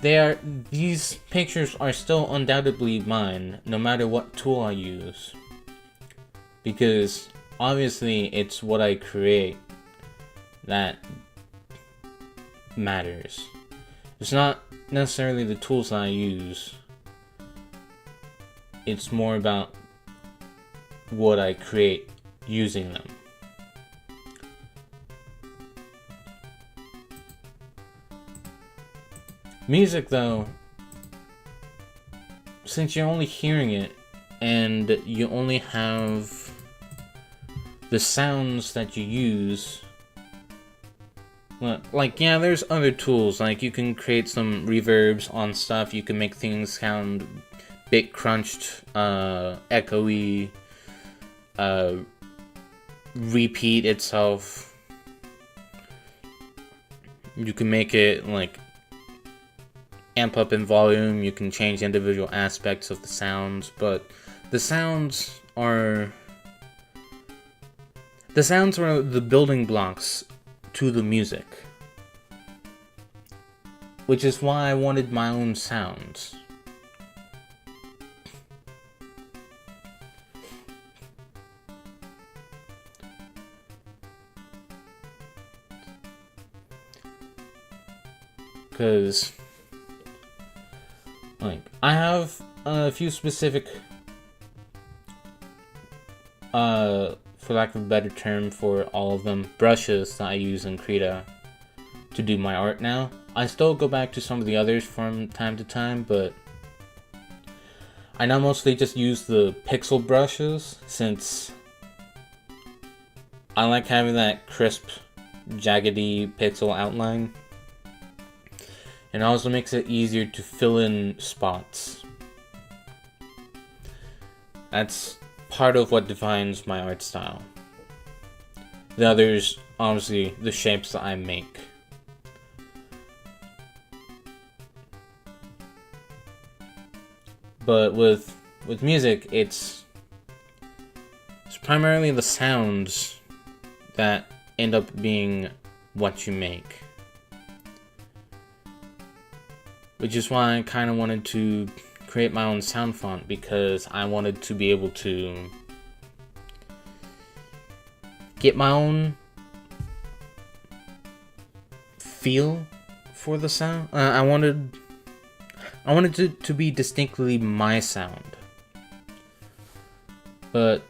These pictures are still undoubtedly mine, no matter what tool I use. Because obviously it's what I create. that matters. It's not necessarily the tools that I use. It's more about what I create using them. Music, though, since you're only hearing it and you only have the sounds that you use, like, yeah, there's other tools, like you can create some reverbs on stuff, you can make things sound bit crunched, echoey, repeat itself. You can make it, like, amp up in volume, you can change individual aspects of the sounds, but the sounds are the building blocks to the music, which is why I wanted my own sounds. Because, like, I have a few specific, for lack of a better term for all of them, brushes that I use in Krita to do my art now. I still go back to some of the others from time to time, but I now mostly just use the pixel brushes, since I like having that crisp, jaggedy pixel outline. And it also makes it easier to fill in spots. That's part of what defines my art style. The others, obviously, the shapes that I make. But with music, it's primarily the sounds that end up being what you make. Which is why I kind of wanted to create my own sound font, because I wanted to be able to get my own feel for the sound. I wanted it to be distinctly my sound. But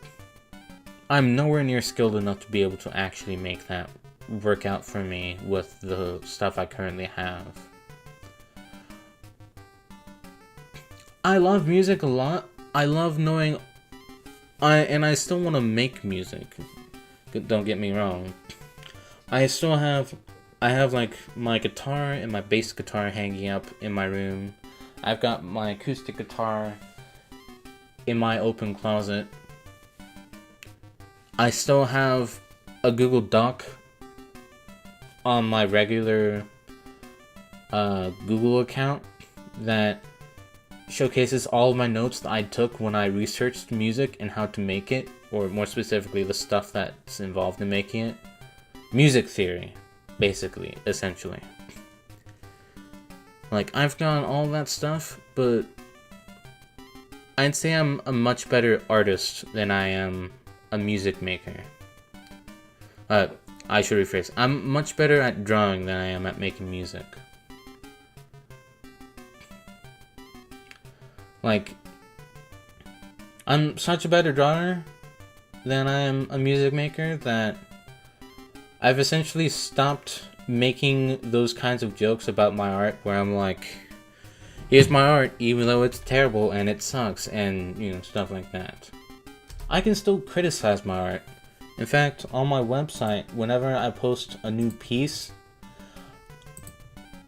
I'm nowhere near skilled enough to be able to actually make that work out for me with the stuff I currently have. I love music a lot. I love knowing, I still want to make music. Don't get me wrong. I have like my guitar and my bass guitar hanging up in my room. I've got my acoustic guitar in my open closet. I still have a Google Doc on my regular Google account that showcases all of my notes that I took when I researched music and how to make it, or more specifically the stuff that's involved in making it. Music theory, basically, essentially. Like, I've got all that stuff, but I'd say I'm a much better artist than I am a music maker. I should rephrase. I'm much better at drawing than I am at making music. Like, I'm such a better drawer than I am a music maker that I've essentially stopped making those kinds of jokes about my art where I'm like, here's my art, even though it's terrible and it sucks, and, you know, stuff like that. I can still criticize my art. In fact, on my website, whenever I post a new piece,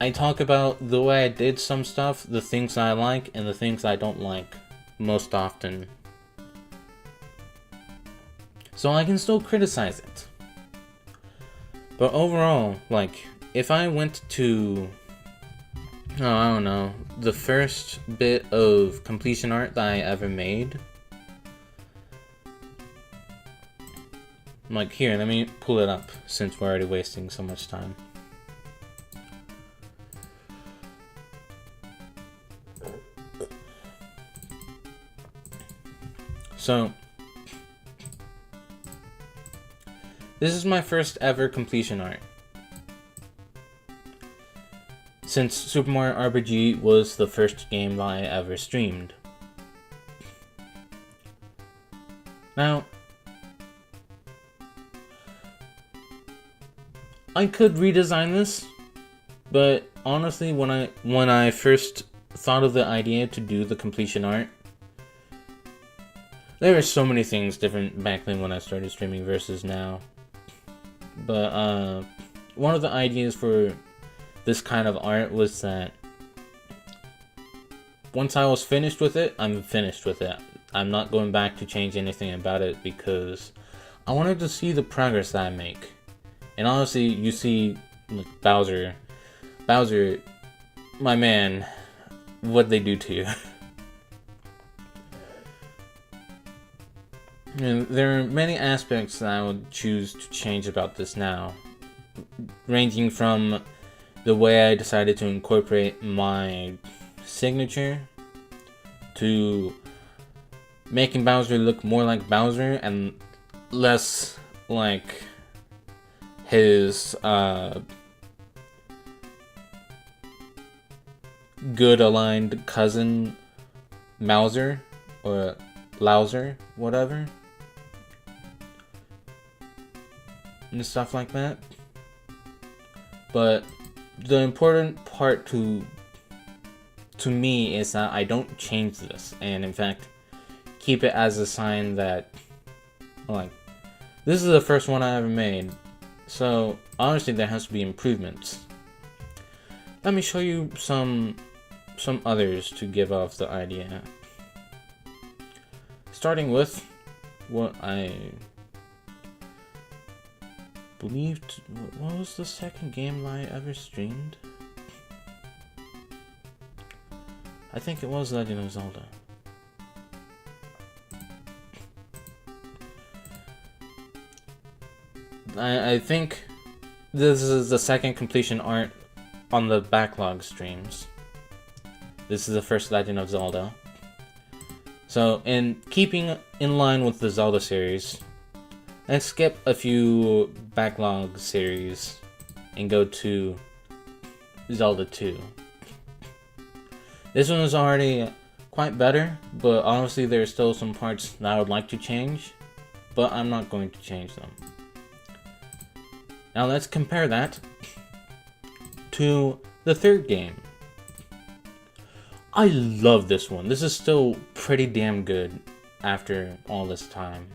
I talk about the way I did some stuff, the things I like, and the things I don't like, most often. So I can still criticize it. But overall, like, if I went to, I don't know, the first bit of completion art that I ever made, I'm like, here, let me pull it up, since we're already wasting so much time. So, this is my first ever completion art. since Super Mario RPG was the first game I ever streamed. Now, I could redesign this, but honestly, when I first thought of the idea to do the completion art, there were so many things different back then when I started streaming versus now. But one of the ideas for this kind of art was that once I was finished with it, I'm finished with it. I'm not going back to change anything about it because I wanted to see the progress that I make. And honestly, you see like Bowser, my man, what they do to you. And there are many aspects that I would choose to change about this now, ranging from the way I decided to incorporate my signature to making Bowser look more like Bowser and less like his good aligned cousin Mouser or Louser, whatever, and stuff like that. But the important part to me is that I don't change this, and in fact keep it as a sign that, like, this is the first one I ever made, so obviously there has to be improvements. Let me show you some others to give off the idea. Starting with what I believed, what was the second game I ever streamed? I think it was Legend of Zelda. I think this is the second completion art on the backlog streams. This is the first Legend of Zelda. So, in keeping in line with the Zelda series, let's skip a few backlog series and go to Zelda 2. This one is already quite better, but honestly there are still some parts that I would like to change, but I'm not going to change them. Now let's compare that to the third game. I love this one. This is still pretty damn good after all this time.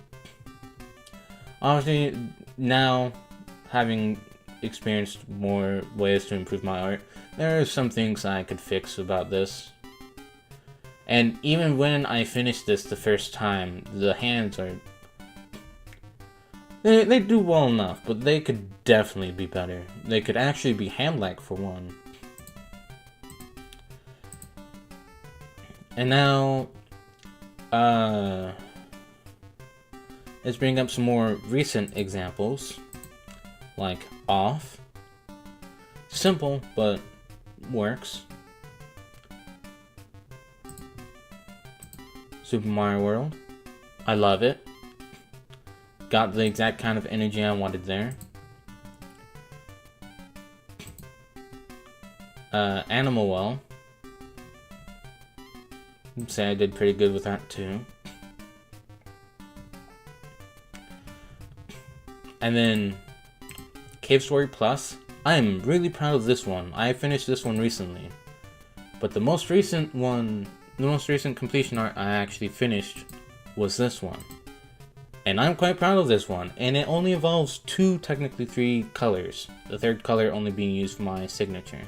Obviously, now, having experienced more ways to improve my art, there are some things I could fix about this. And even when I finished this the first time, the hands are... They do well enough, but they could definitely be better. They could actually be hand-like for one. And now, let's bring up some more recent examples, like Off. Simple, but works. Super Mario World. I love it. Got the exact kind of energy I wanted there. Animal Well. I'd say I did pretty good with that too. And then Cave Story Plus. I am really proud of this one. I finished this one recently. But the most recent completion art I actually finished was this one. And I'm quite proud of this one. And it only involves two, technically three colors. The third color only being used for my signature.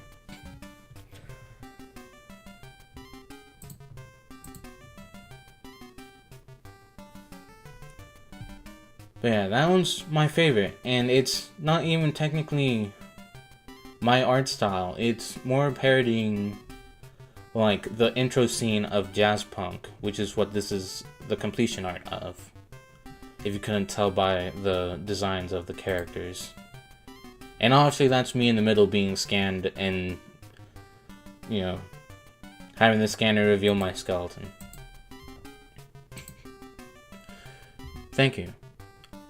But yeah, that one's my favorite, and it's not even technically my art style. It's more parodying, like, the intro scene of Jazz Punk, which is what this is the completion art of. If you couldn't tell by the designs of the characters. And obviously that's me in the middle being scanned and, you know, having the scanner reveal my skeleton. Thank you.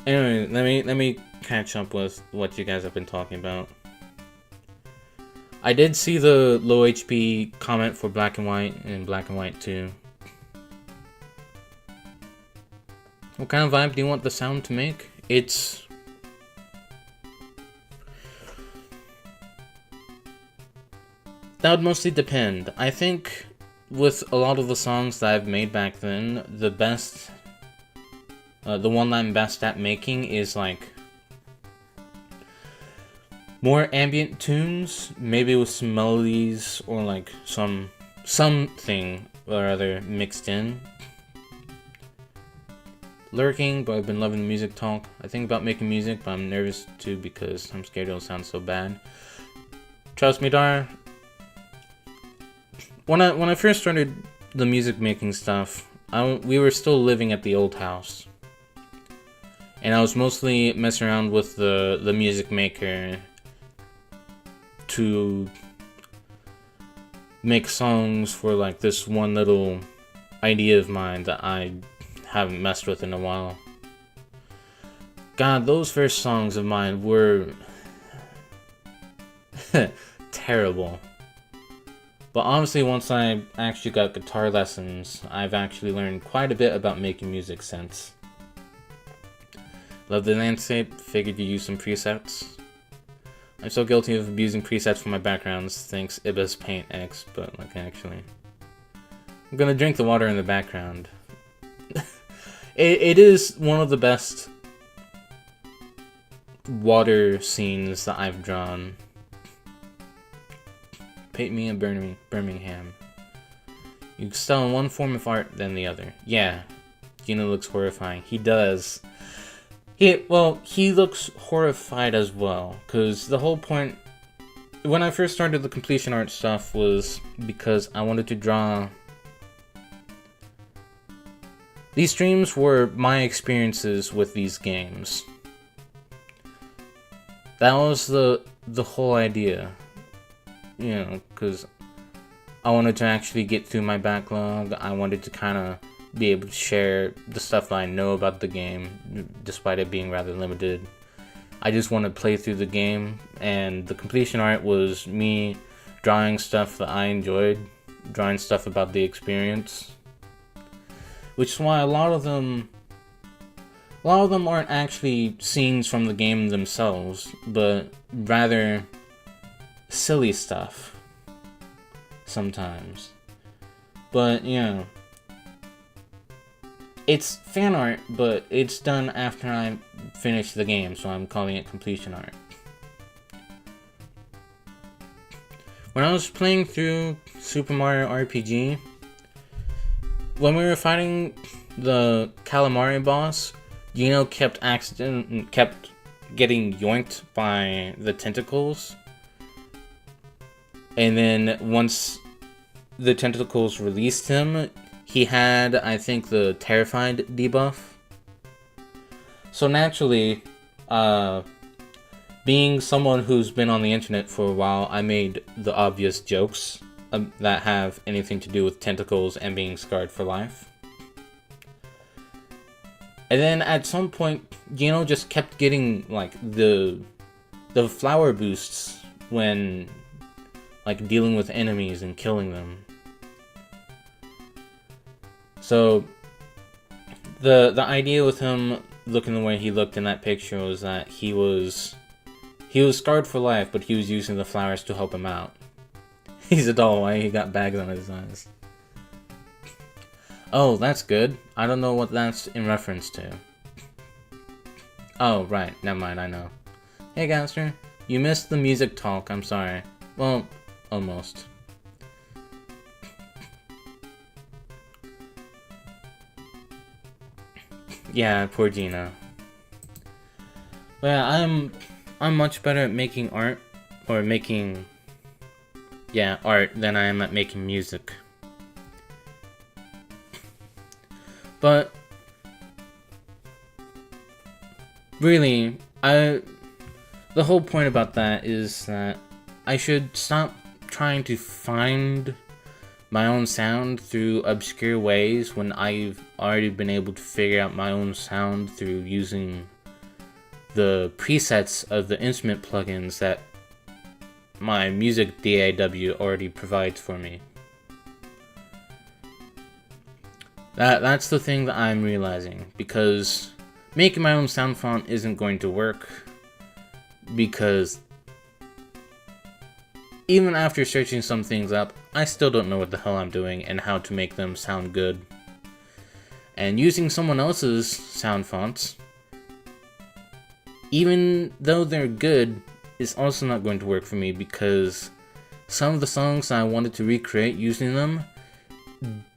Anyway, let me catch up with what you guys have been talking about. I did see the low HP comment for Black and White and Black and White 2. What kind of vibe do you want the sound to make? That would mostly depend. I think with a lot of the songs that I've made back then, the one I'm best at making is like more ambient tunes, maybe with some melodies or like something or other mixed in. Lurking, but I've been loving the music talk. I think about making music, but I'm nervous too because I'm scared it'll sound so bad. Trust me, Dar. When I first started the music making stuff, we were still living at the old house, and I was mostly messing around with the music maker to make songs for like this one little idea of mine that I haven't messed with in a while. God, those first songs of mine were terrible. But honestly, once I actually got guitar lessons, I've actually learned quite a bit about making music sense. Love the landscape, figured you use some presets. I'm so guilty of abusing presets for my backgrounds, thanks Ibis Paint X, but like actually. I'm gonna drink the water in the background. It is one of the best water scenes that I've drawn. Paint me a Birmingham. You excel in one form of art than the other. Yeah, Gino looks horrifying. He does. He looks horrified as well, because the whole point, when I first started the completion art stuff, was because I wanted to draw. These streams were my experiences with these games. That was the whole idea. You know, because I wanted to actually get through my backlog. I wanted to kind of be able to share the stuff that I know about the game, despite it being rather limited. I just want to play through the game, and the completion art was me drawing stuff that I enjoyed, drawing stuff about the experience. Which is why a lot of them aren't actually scenes from the game themselves, but rather silly stuff sometimes. But, you know, it's fan art, but it's done after I finish the game, so I'm calling it completion art. When I was playing through Super Mario RPG, when we were fighting the Calamari boss, Gino kept getting yoinked by the tentacles. And then once the tentacles released him, he had, I think, the Terrified debuff. So naturally, being someone who's been on the internet for a while, I made the obvious jokes that have anything to do with tentacles and being scarred for life. And then at some point, Gino just kept getting like the flower boosts when like dealing with enemies and killing them. So the idea with him looking the way he looked in that picture was that he was scarred for life, but he was using the flowers to help him out. He's a doll. Why he got bags on his eyes? Oh, that's good. I don't know what that's in reference to. Oh, right. Never mind, I know. Hey, Gaster. You missed the music talk. I'm sorry. Well, almost. Yeah, poor Gina. But yeah, I'm much better at making art, or making, yeah, art than I am at making music. But really, the whole point about that is that I should stop trying to find my own sound through obscure ways when I've already been able to figure out my own sound through using the presets of the instrument plugins that my music DAW already provides for me. That's the thing that I'm realizing, because making my own sound font isn't going to work, because even after searching some things up, I still don't know what the hell I'm doing and how to make them sound good. And using someone else's sound fonts, even though they're good, is also not going to work for me, because some of the songs I wanted to recreate using them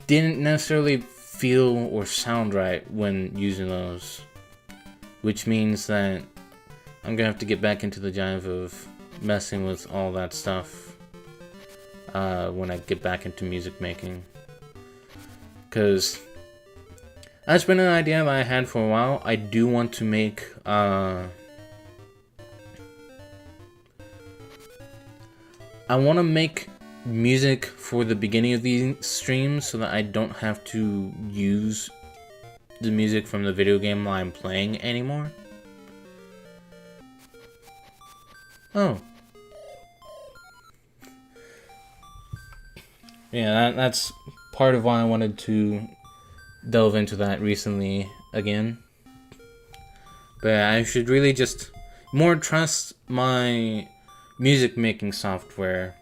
didn't necessarily feel or sound right when using those. Which means that I'm gonna have to get back into the jive of messing with all that stuff when I get back into music making. Because that's been an idea that I had for a while. I do want to make I want to make music for the beginning of these streams so that I don't have to use the music from the video game I'm playing anymore. Oh. Yeah, that's part of why I wanted to delve into that recently again. But I should really just more trust my music making software,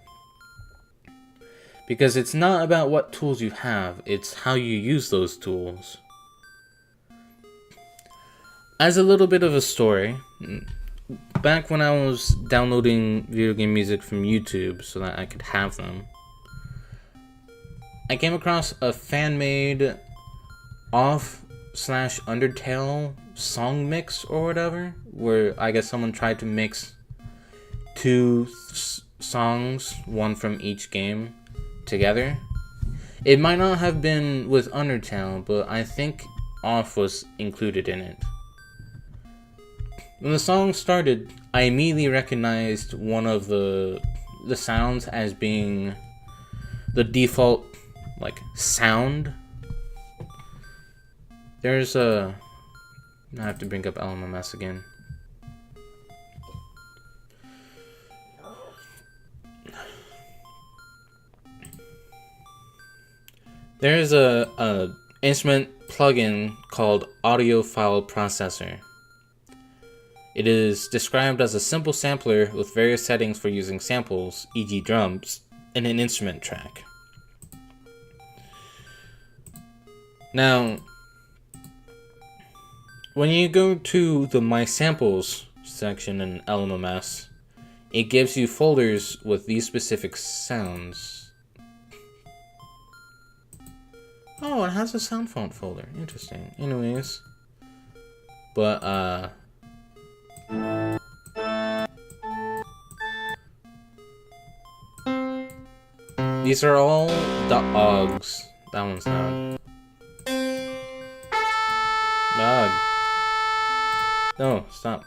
because it's not about what tools you have, it's how you use those tools. As a little bit of a story, back when I was downloading video game music from YouTube so that I could have them, I came across a fan-made Off/Undertale song mix or whatever, where I guess someone tried to mix two songs, one from each game, together. It might not have been with Undertale, but I think Off was included in it. When the song started, I immediately recognized one of the sounds as being the default, like, sound. There's a... I have to bring up LMMS again. There's a instrument plugin called Audio File Processor. It is described as a simple sampler with various settings for using samples, e.g. drums, in an instrument track. Now, when you go to the My Samples section in LMMS, it gives you folders with these specific sounds. Oh, it has a sound font folder. Interesting. Anyways. But, these are all dogs. That one's not. Dog. No, stop.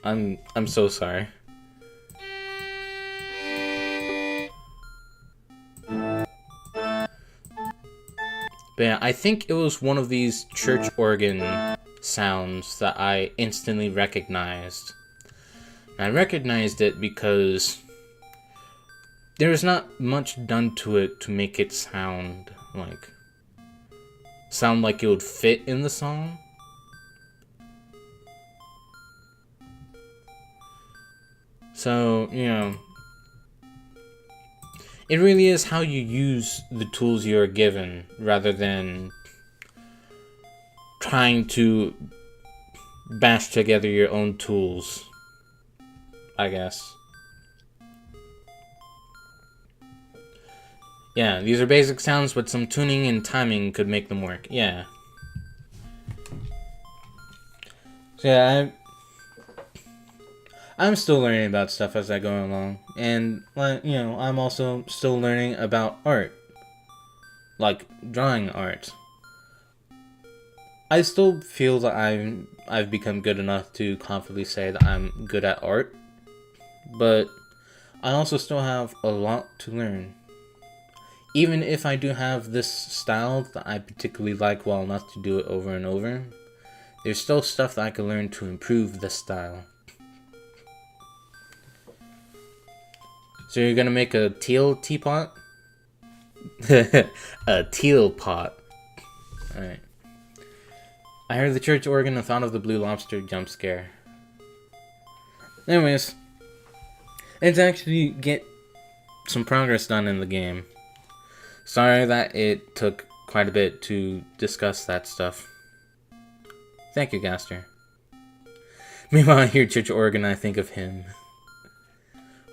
I'm so sorry. But yeah, I think it was one of these church organ sounds that I instantly recognized. And I recognized it because there's not much done to it to make it sound like it would fit in the song. So, you know, it really is how you use the tools you are given, rather than trying to bash together your own tools, I guess. Yeah, these are basic sounds, but some tuning and timing could make them work. Yeah. So yeah, I'm still learning about stuff as I go along, and you know, I'm also still learning about art, like drawing art. I still feel that I've become good enough to confidently say that I'm good at art, but I also still have a lot to learn. Even if I do have this style that I particularly like well enough to do it over and over, there's still stuff that I can learn to improve this style. So you're gonna make a teal teapot? A teal pot. Alright. I heard the church organ and thought of the blue lobster jump scare. Anyways, let's actually get some progress done in the game. Sorry that it took quite a bit to discuss that stuff. Thank you, Gaster. Meanwhile, I hear church organ, I think of him.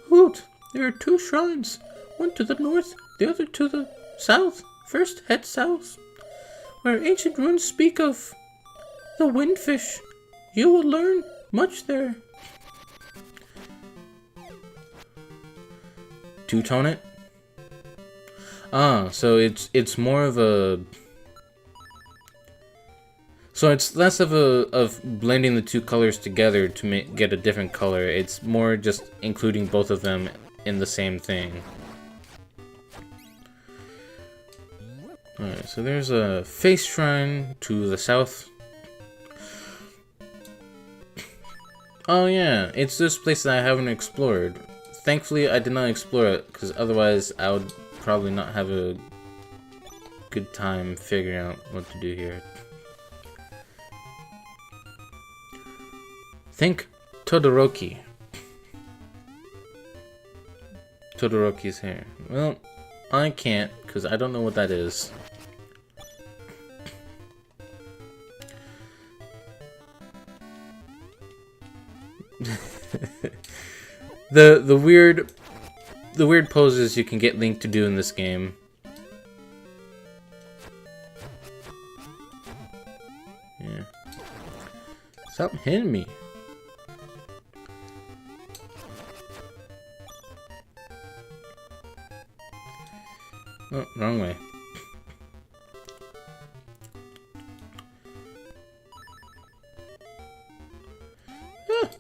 Hoot! There are 2 shrines. One to the north, the other to the south. First, head south, where ancient runes speak of the windfish. You will learn much there. Two-tone it? Ah, so it's more of a... So it's less of blending the 2 colors together to get a different color. It's more just including both of them in the same thing. Alright, so there's a face shrine to the south. Oh yeah, it's this place that I haven't explored. Thankfully, I did not explore it, because otherwise I would probably not have a good time figuring out what to do here. Think Todoroki. Todoroki's hair. Well, I can't, because I don't know what that is. The weird poses you can get Link to do in this game. Yeah. Stop hitting me. Oh, wrong way. Ah.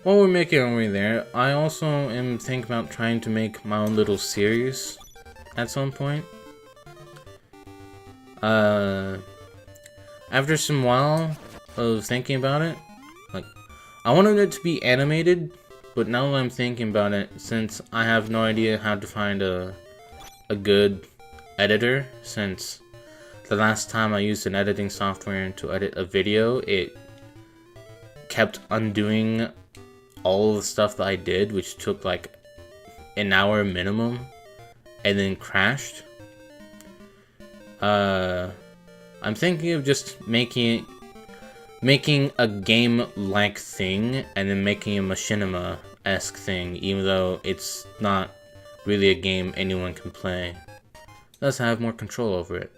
While we're making our way there, I also am thinking about trying to make my own little series at some point. After some while of thinking about it, like, I wanted it to be animated, but now that I'm thinking about it, since I have no idea how to find a good editor, since the last time I used an editing software to edit a video, it kept undoing all the stuff that I did, which took like an hour minimum, and then crashed. I'm thinking of just making a game-like thing, and then making a machinima-esque thing, even though it's not really a game anyone can play. Thus, I have more control over it.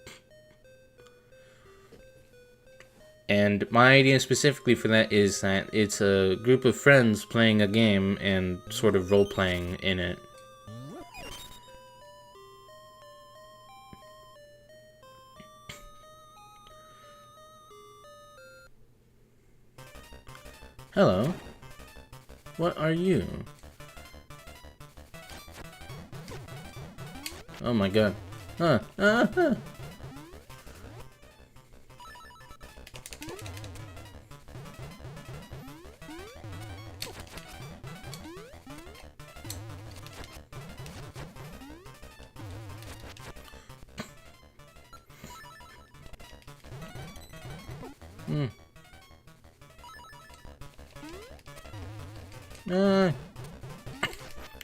And my idea specifically for that is that it's a group of friends playing a game and sort of role-playing in it. Hello. What are you? Oh my god. Ah.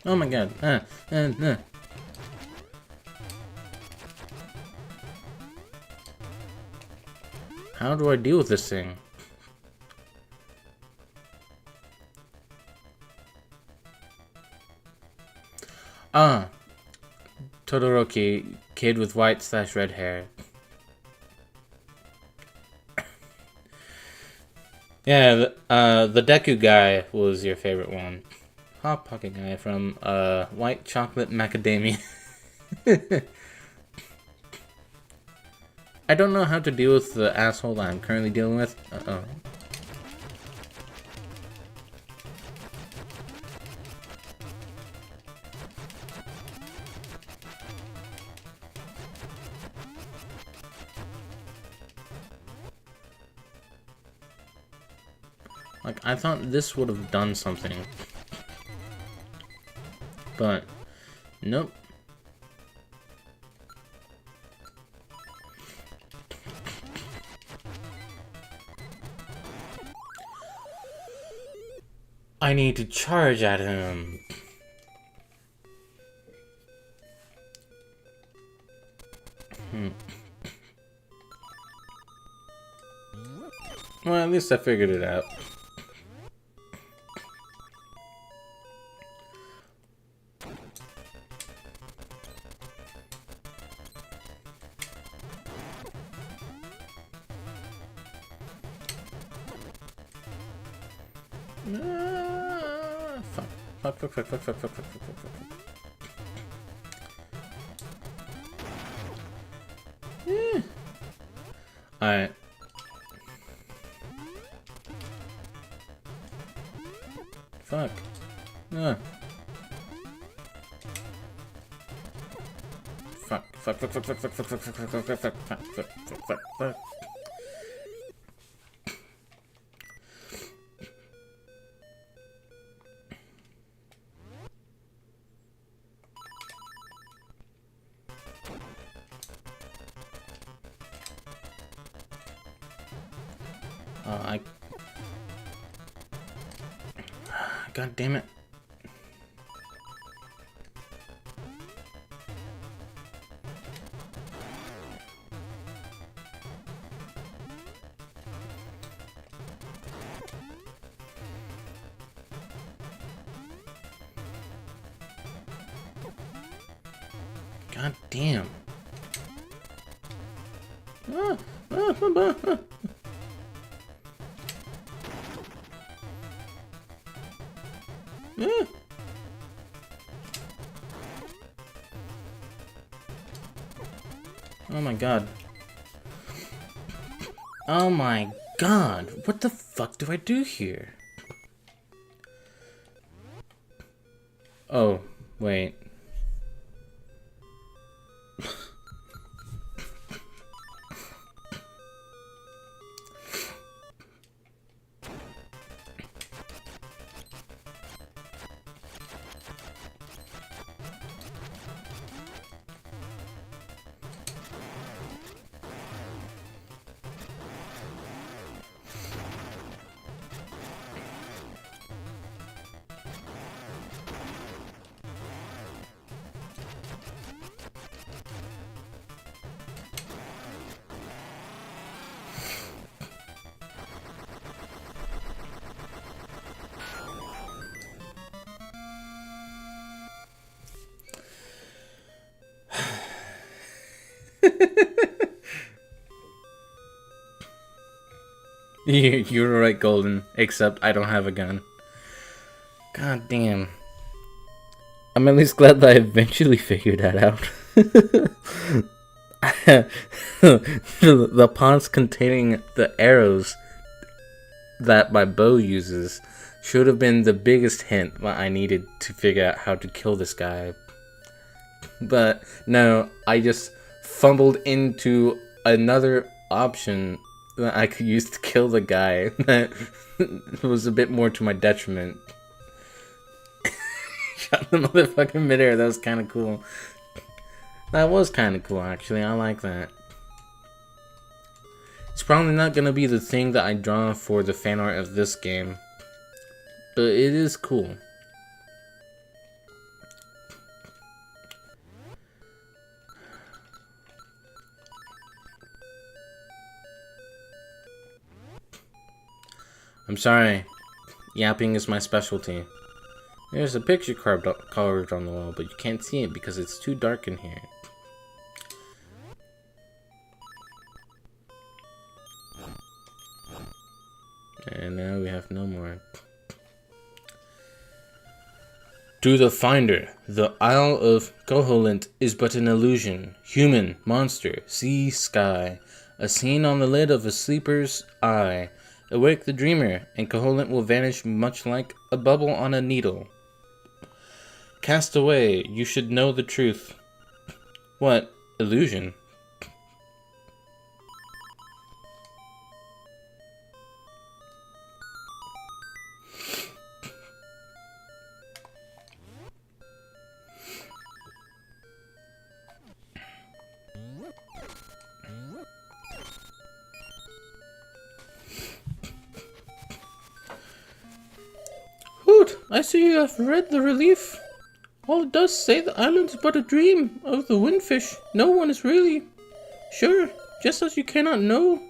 Oh my god. How do I deal with this thing? Ah. Todoroki, kid with white/red hair. Yeah, the Deku guy was your favorite one. Hot Pocket guy from White Chocolate Macadamia. I don't know how to deal with the asshole that I'm currently dealing with. Uh-oh. Like, I thought this would have done something. But, nope. I need to charge at him. Well, at least I figured it out. Fuck. Yeah. Alright. Fuck. Fuck. God damn it. God damn. Oh my god. Oh my god. What the fuck do I do here? Oh, wait. You're right, Golden. Except I don't have a gun. God damn. I'm at least glad that I eventually figured that out. The pots containing the arrows that my bow uses should have been the biggest hint that I needed to figure out how to kill this guy. But no, I just fumbled into another option that I could use to kill the guy that was a bit more to my detriment. Shot the motherfucking midair. That was kind of cool. That was kind of cool, actually. I like that. It's probably not going to be the thing that I draw for the fan art of this game, but it is cool. I'm sorry. Yapping is my specialty. There's a picture carved on the wall, but you can't see it because it's too dark in here. And now we have no more. To the finder, the Isle of Koholint is but an illusion. Human, monster, sea, sky. A scene on the lid of a sleeper's eye. Awake the dreamer, and Koholint will vanish much like a bubble on a needle. Cast away, you should know the truth. What? Illusion? I see you have read the relief. All it does say the island is but a dream of the windfish. No one is really sure, just as you cannot know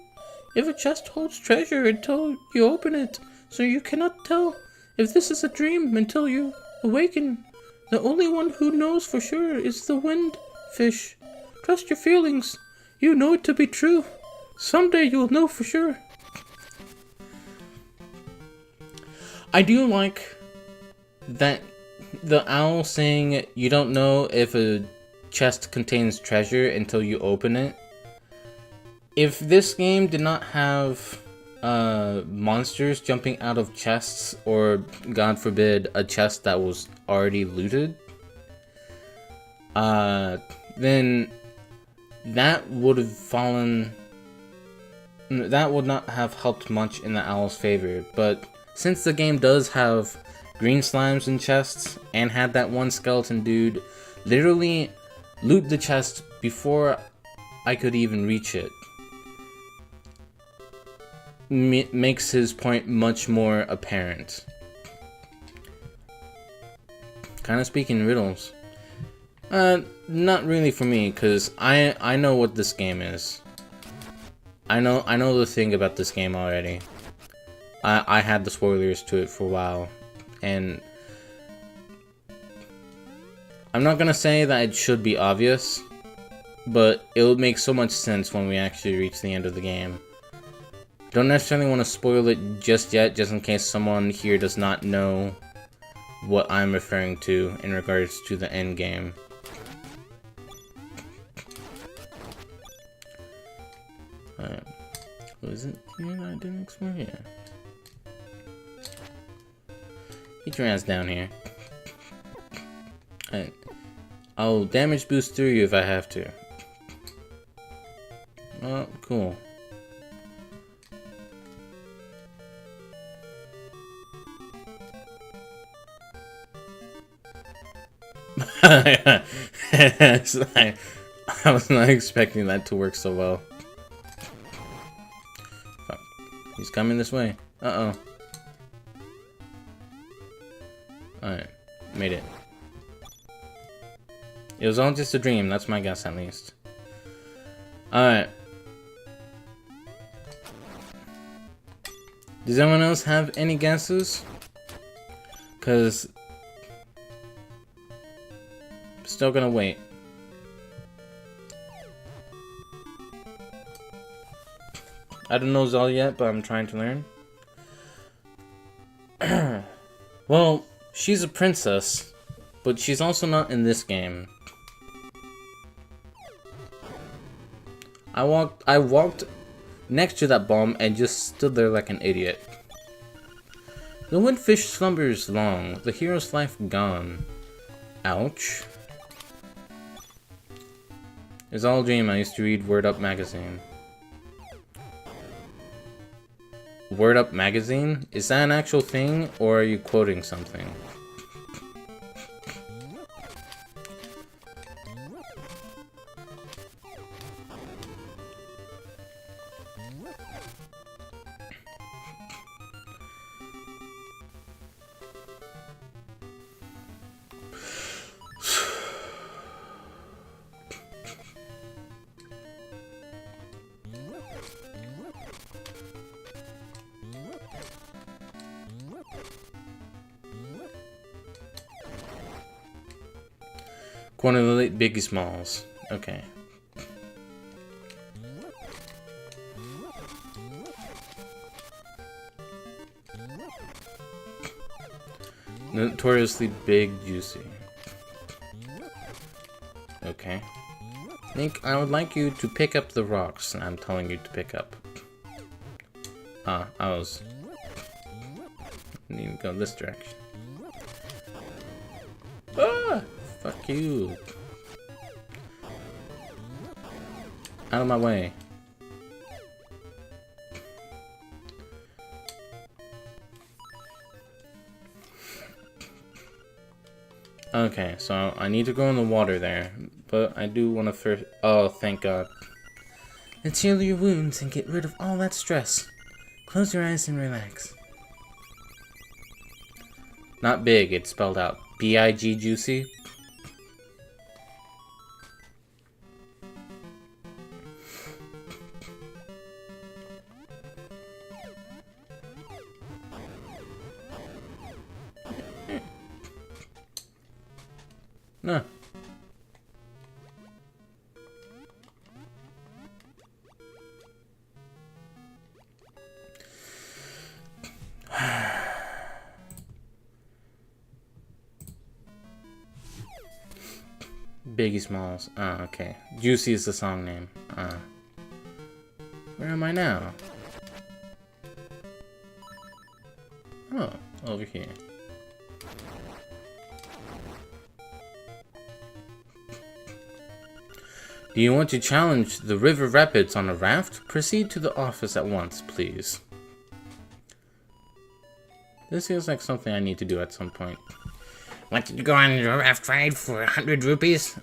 if a chest holds treasure until you open it. So you cannot tell if this is a dream until you awaken. The only one who knows for sure is the windfish. Trust your feelings. You know it to be true. Someday you'll know for sure. I do like that the owl saying you don't know if a chest contains treasure until you open it. If this game did not have monsters jumping out of chests, or God forbid a chest that was already looted, then that would not have helped much in the owl's favor. But since the game does have green slimes in chests, and had that one skeleton dude literally loot the chest before I could even reach it, makes his point much more apparent. Kind of speaking riddles. Not really for me, because I know what this game is. I know the thing about this game already. I had the spoilers to it for a while, and I'm not gonna say that it should be obvious, but it would make so much sense when we actually reach the end of the game. Don't necessarily want to spoil it just yet, just in case someone here does not know what I'm referring to in regards to the end game. Was it here that I didn't explore? Yeah. Get your ass down here. I'll damage boost through you if I have to. Oh, cool. I was not expecting that to work so well. Fuck. He's coming this way. Uh-oh. Alright. Made it. It was all just a dream. That's my guess, at least. Alright. Does anyone else have any guesses? Because still gonna wait. I don't know Zelda yet, but I'm trying to learn. Well, she's a princess, but she's also not in this game. I walked next to that bomb and just stood there like an idiot. The windfish slumbers long, the hero's life gone. Ouch. It's all a dream. I used to read Word Up magazine. Word Up magazine? Is that an actual thing, or are you quoting something? Quantity Biggie Smalls. Okay. Notoriously big, juicy. Okay. Link, I would like you to pick up the rocks I'm telling you to pick up. I need to go this direction. Ah! Fuck you. Out of my way. Okay, so I need to go in the water there, but I do want to first... Oh, thank God. Let's heal your wounds and get rid of all that stress. Close your eyes and relax. Not big, it's spelled out. B-I-G juicy. No. Biggie Smalls. Okay. Juicy is the song name. Where am I now? Oh, over here. Do you want to challenge the river rapids on a raft? Proceed to the office at once, please. This feels like something I need to do at some point. Want to go on a raft ride for 100 rupees?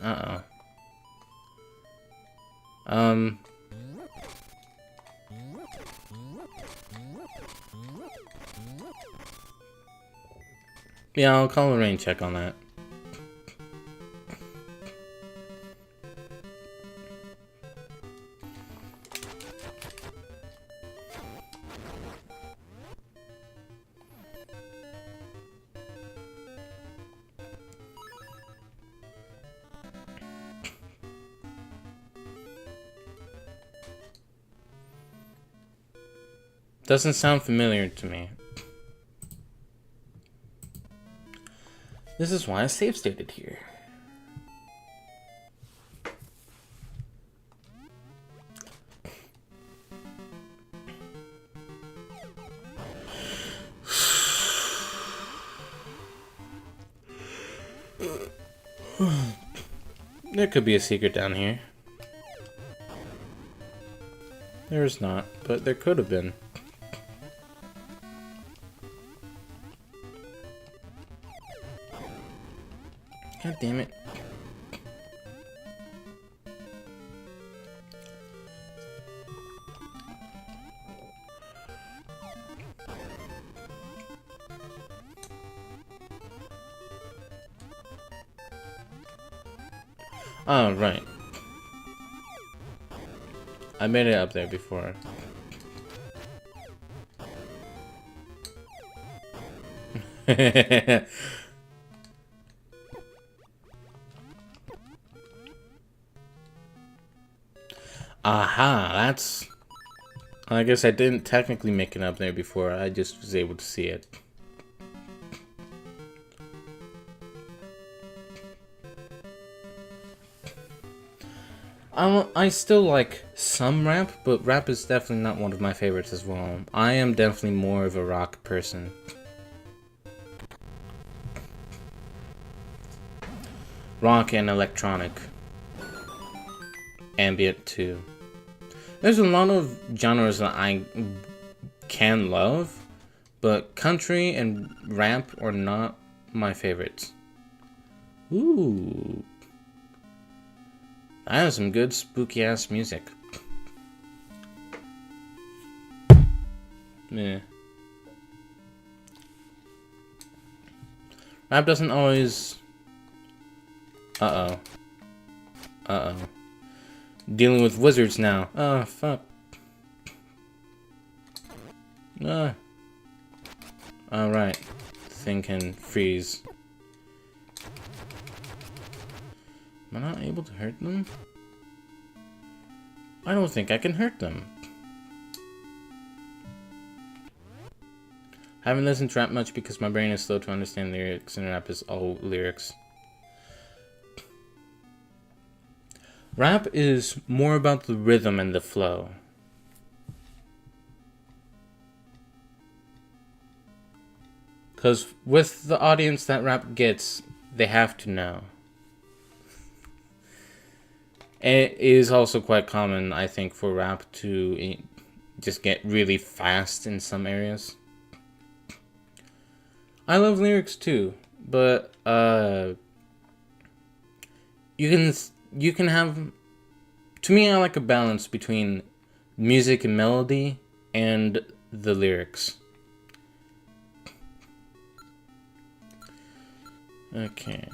Yeah, I'll call a rain check on that. Doesn't sound familiar to me. This is why I save stated here. There could be a secret down here. There's not, but there could have been. God damn it. Oh, right. I made it up there before. Aha, that's... I guess I didn't technically make it up there before, I just was able to see it. I still like some rap, but rap is definitely not one of my favorites as well. I am definitely more of a rock person. Rock and electronic. Ambient too. There's a lot of genres that I can love, but country and rap are not my favorites. Ooh. That is some good spooky ass music. Yeah. Rap doesn't always... Uh-oh. Uh-oh. Dealing with wizards now. Oh, fuck. Alright. Thing can freeze. Am I not able to hurt them? I don't think I can hurt them. I haven't listened to rap much because my brain is slow to understand lyrics, and rap is all lyrics. Rap is more about the rhythm and the flow. Because with the audience that rap gets, they have to know. And it is also quite common, I think, for rap to just get really fast in some areas. I love lyrics too, but you can have... To me, I like a balance between music and melody and the lyrics. Okay.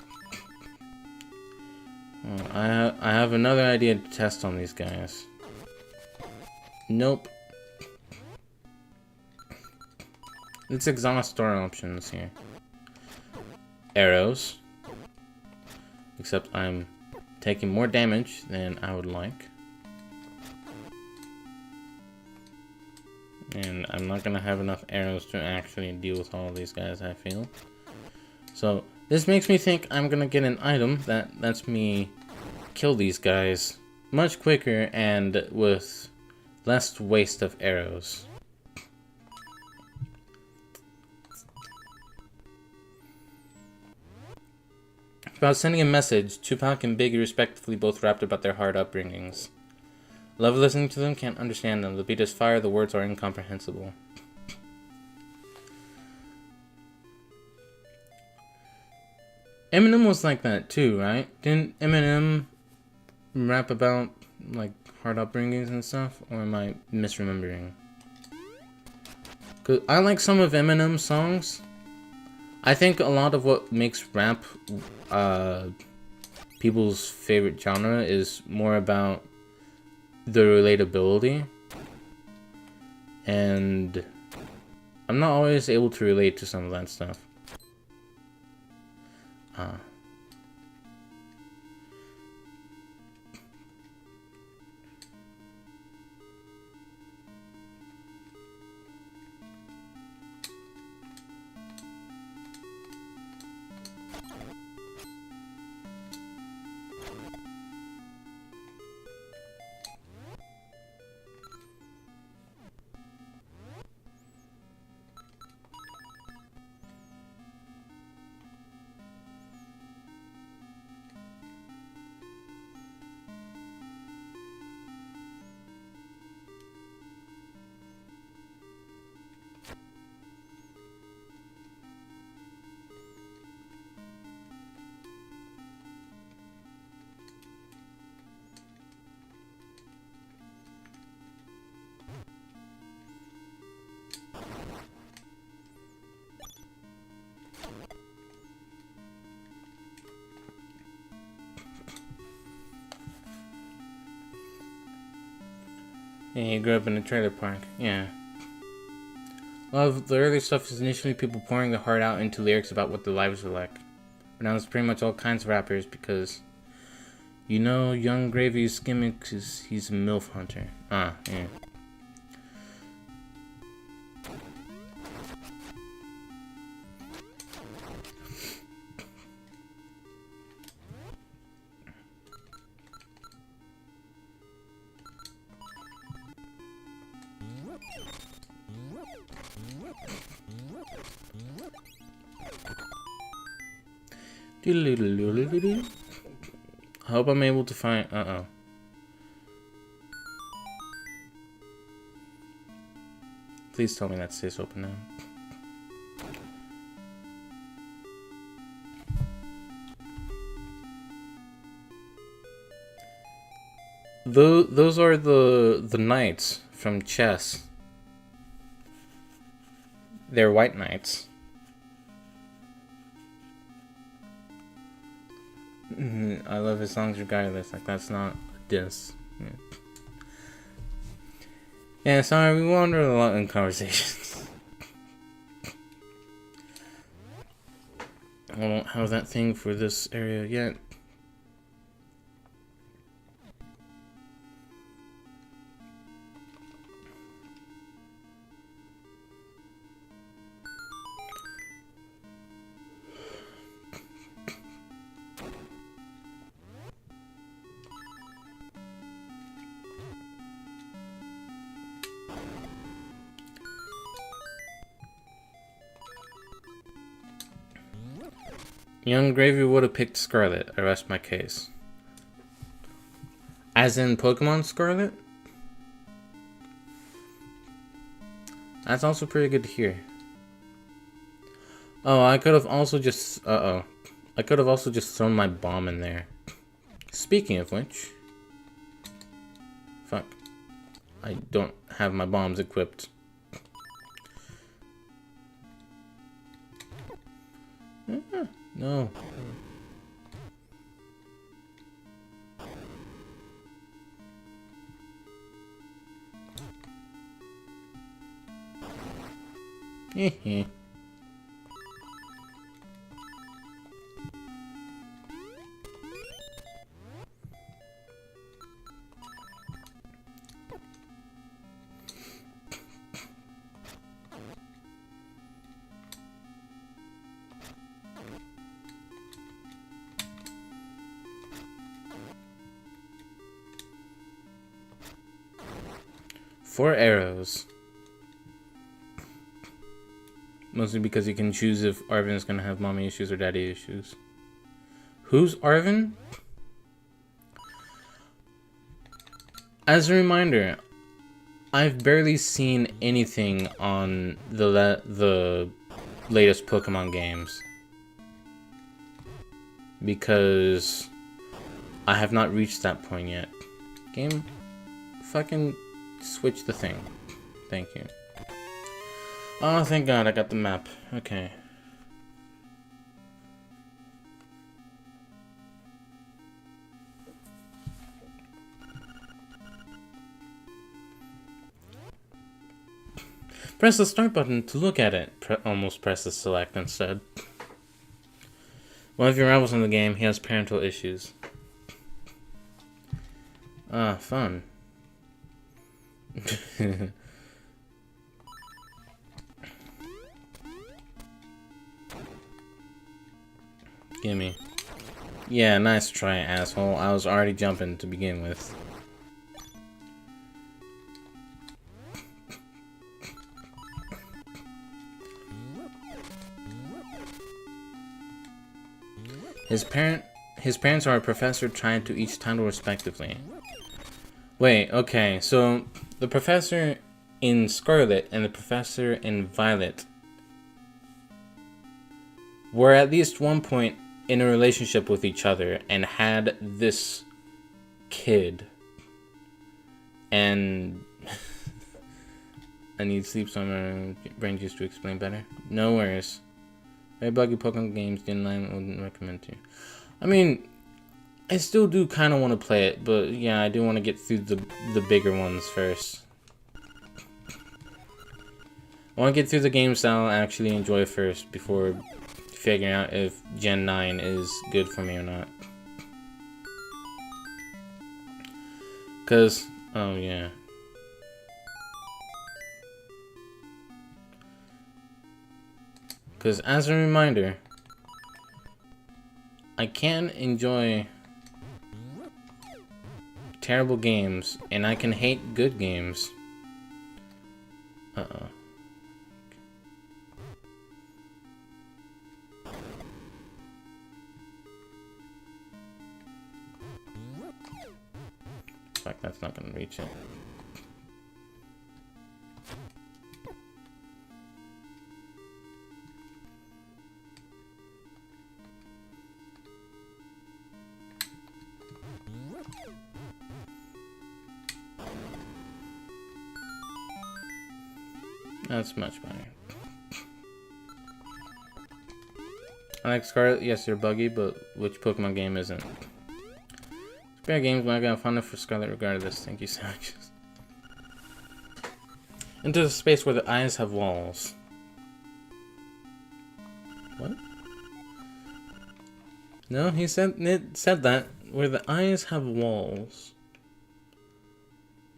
I have another idea to test on these guys. Nope. Let's exhaust our options here. Arrows. Except I'm taking more damage than I would like. And I'm not gonna have enough arrows to actually deal with all of these guys, I feel. So, this makes me think I'm gonna get an item that lets me kill these guys much quicker and with less waste of arrows. About sending a message, Tupac and Biggie respectively both rapped about their hard upbringings. Love listening to them, can't understand them. The beat is fire, the words are incomprehensible. Eminem was like that too, right? Didn't Eminem rap about like hard upbringings and stuff? Or am I misremembering? 'Cause I like some of Eminem's songs. I think a lot of what makes rap people's favorite genre is more about the relatability. And I'm not always able to relate to some of that stuff. Yeah, he grew up in a trailer park. Yeah. A lot of the early stuff is initially people pouring their heart out into lyrics about what their lives were like. But now it's pretty much all kinds of rappers because, you know, Young Gravy's gimmick is he's a MILF hunter. Yeah. I hope I'm able to find... Please tell me that stays open now. Those are the knights from chess. They're white knights. I love his songs regardless. Like, that's not a diss. Yeah, sorry, we wander a lot in conversations. I don't have that thing for this area yet. Young Gravy would have picked Scarlet. I rest my case. As in Pokemon Scarlet? That's also pretty good to hear. Oh, I could have also just... I could have also just thrown my bomb in there. Speaking of which... Fuck. I don't have my bombs equipped. No. Heh. 4 arrows. Mostly because you can choose if Arvin is gonna have mommy issues or daddy issues. Who's Arvin? As a reminder, I've barely seen anything on the latest Pokemon games. Because I have not reached that point yet. Game, fucking switch the thing. Thank you. Oh, thank God, I got the map. Okay. Press the start button to look at it. Almost press the select instead. One of your rivals in the game, he has parental issues. Ah, fun. Gimme. Yeah, nice try, asshole. I was already jumping to begin with. His parents are a professor trying to each title respectively. Wait, okay, so the professor in Scarlet and the professor in Violet were at least one point in a relationship with each other and had this kid. And I need sleep somewhere, brain juice to explain better. No worries. Very buggy Pokemon games, didn't I wouldn't recommend to. I mean, I still do kind of want to play it, but yeah, I do want to get through the bigger ones first. I want to get through the games that I'll actually enjoy first before figuring out if Gen 9 is good for me or not. Cause, oh yeah. Because as a reminder, I can enjoy terrible games, and I can hate good games. Uh-oh. Fuck, that's not gonna reach it. That's much better. I like Scarlet. Yes, you're buggy, but which Pokemon game isn't? Spare games, but I'm gonna find it for Scarlet regardless. Thank you so much. Into the space where the eyes have walls. What? No, he said it said that where the eyes have walls.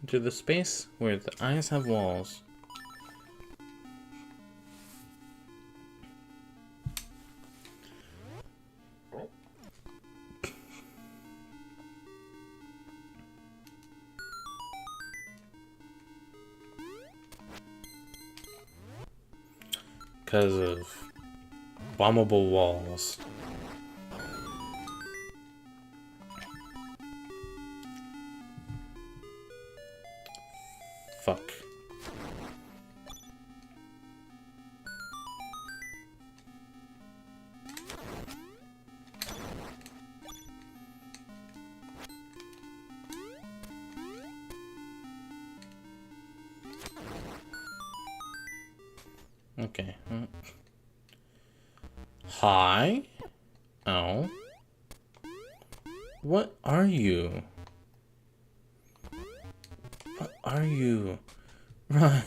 Into the space where the eyes have walls. Because of bombable walls. Fuck. Okay. Hi? Oh? What are you? What are you? Run.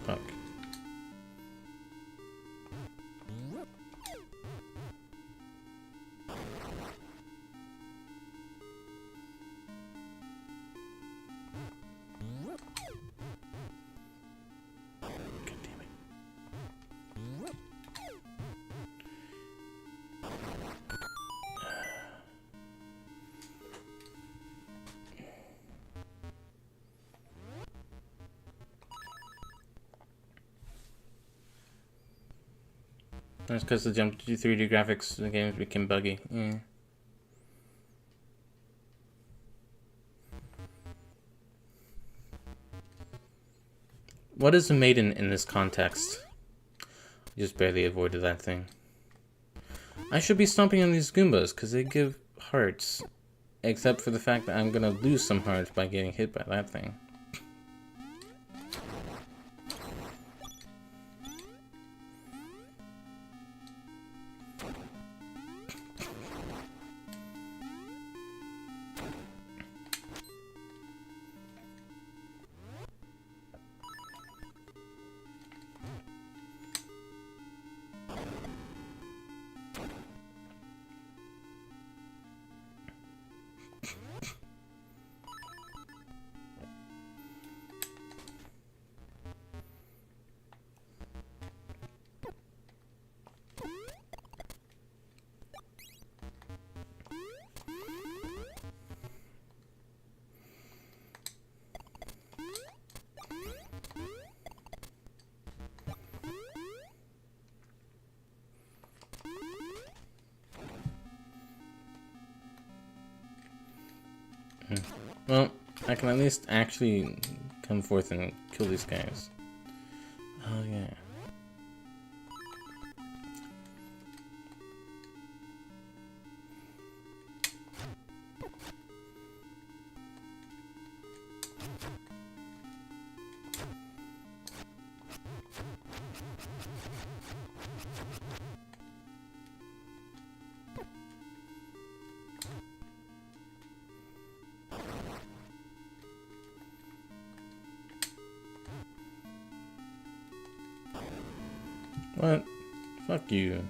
Fuck. God damn it. That's because the jump to 3D graphics the games became buggy. Yeah. What is a maiden in this context? I just barely avoided that thing. I should be stomping on these Goombas because they give hearts. Except for the fact that I'm gonna lose some hearts by getting hit by that thing. Well, I can at least actually come forth and kill these guys. Oh yeah. What? Fuck you.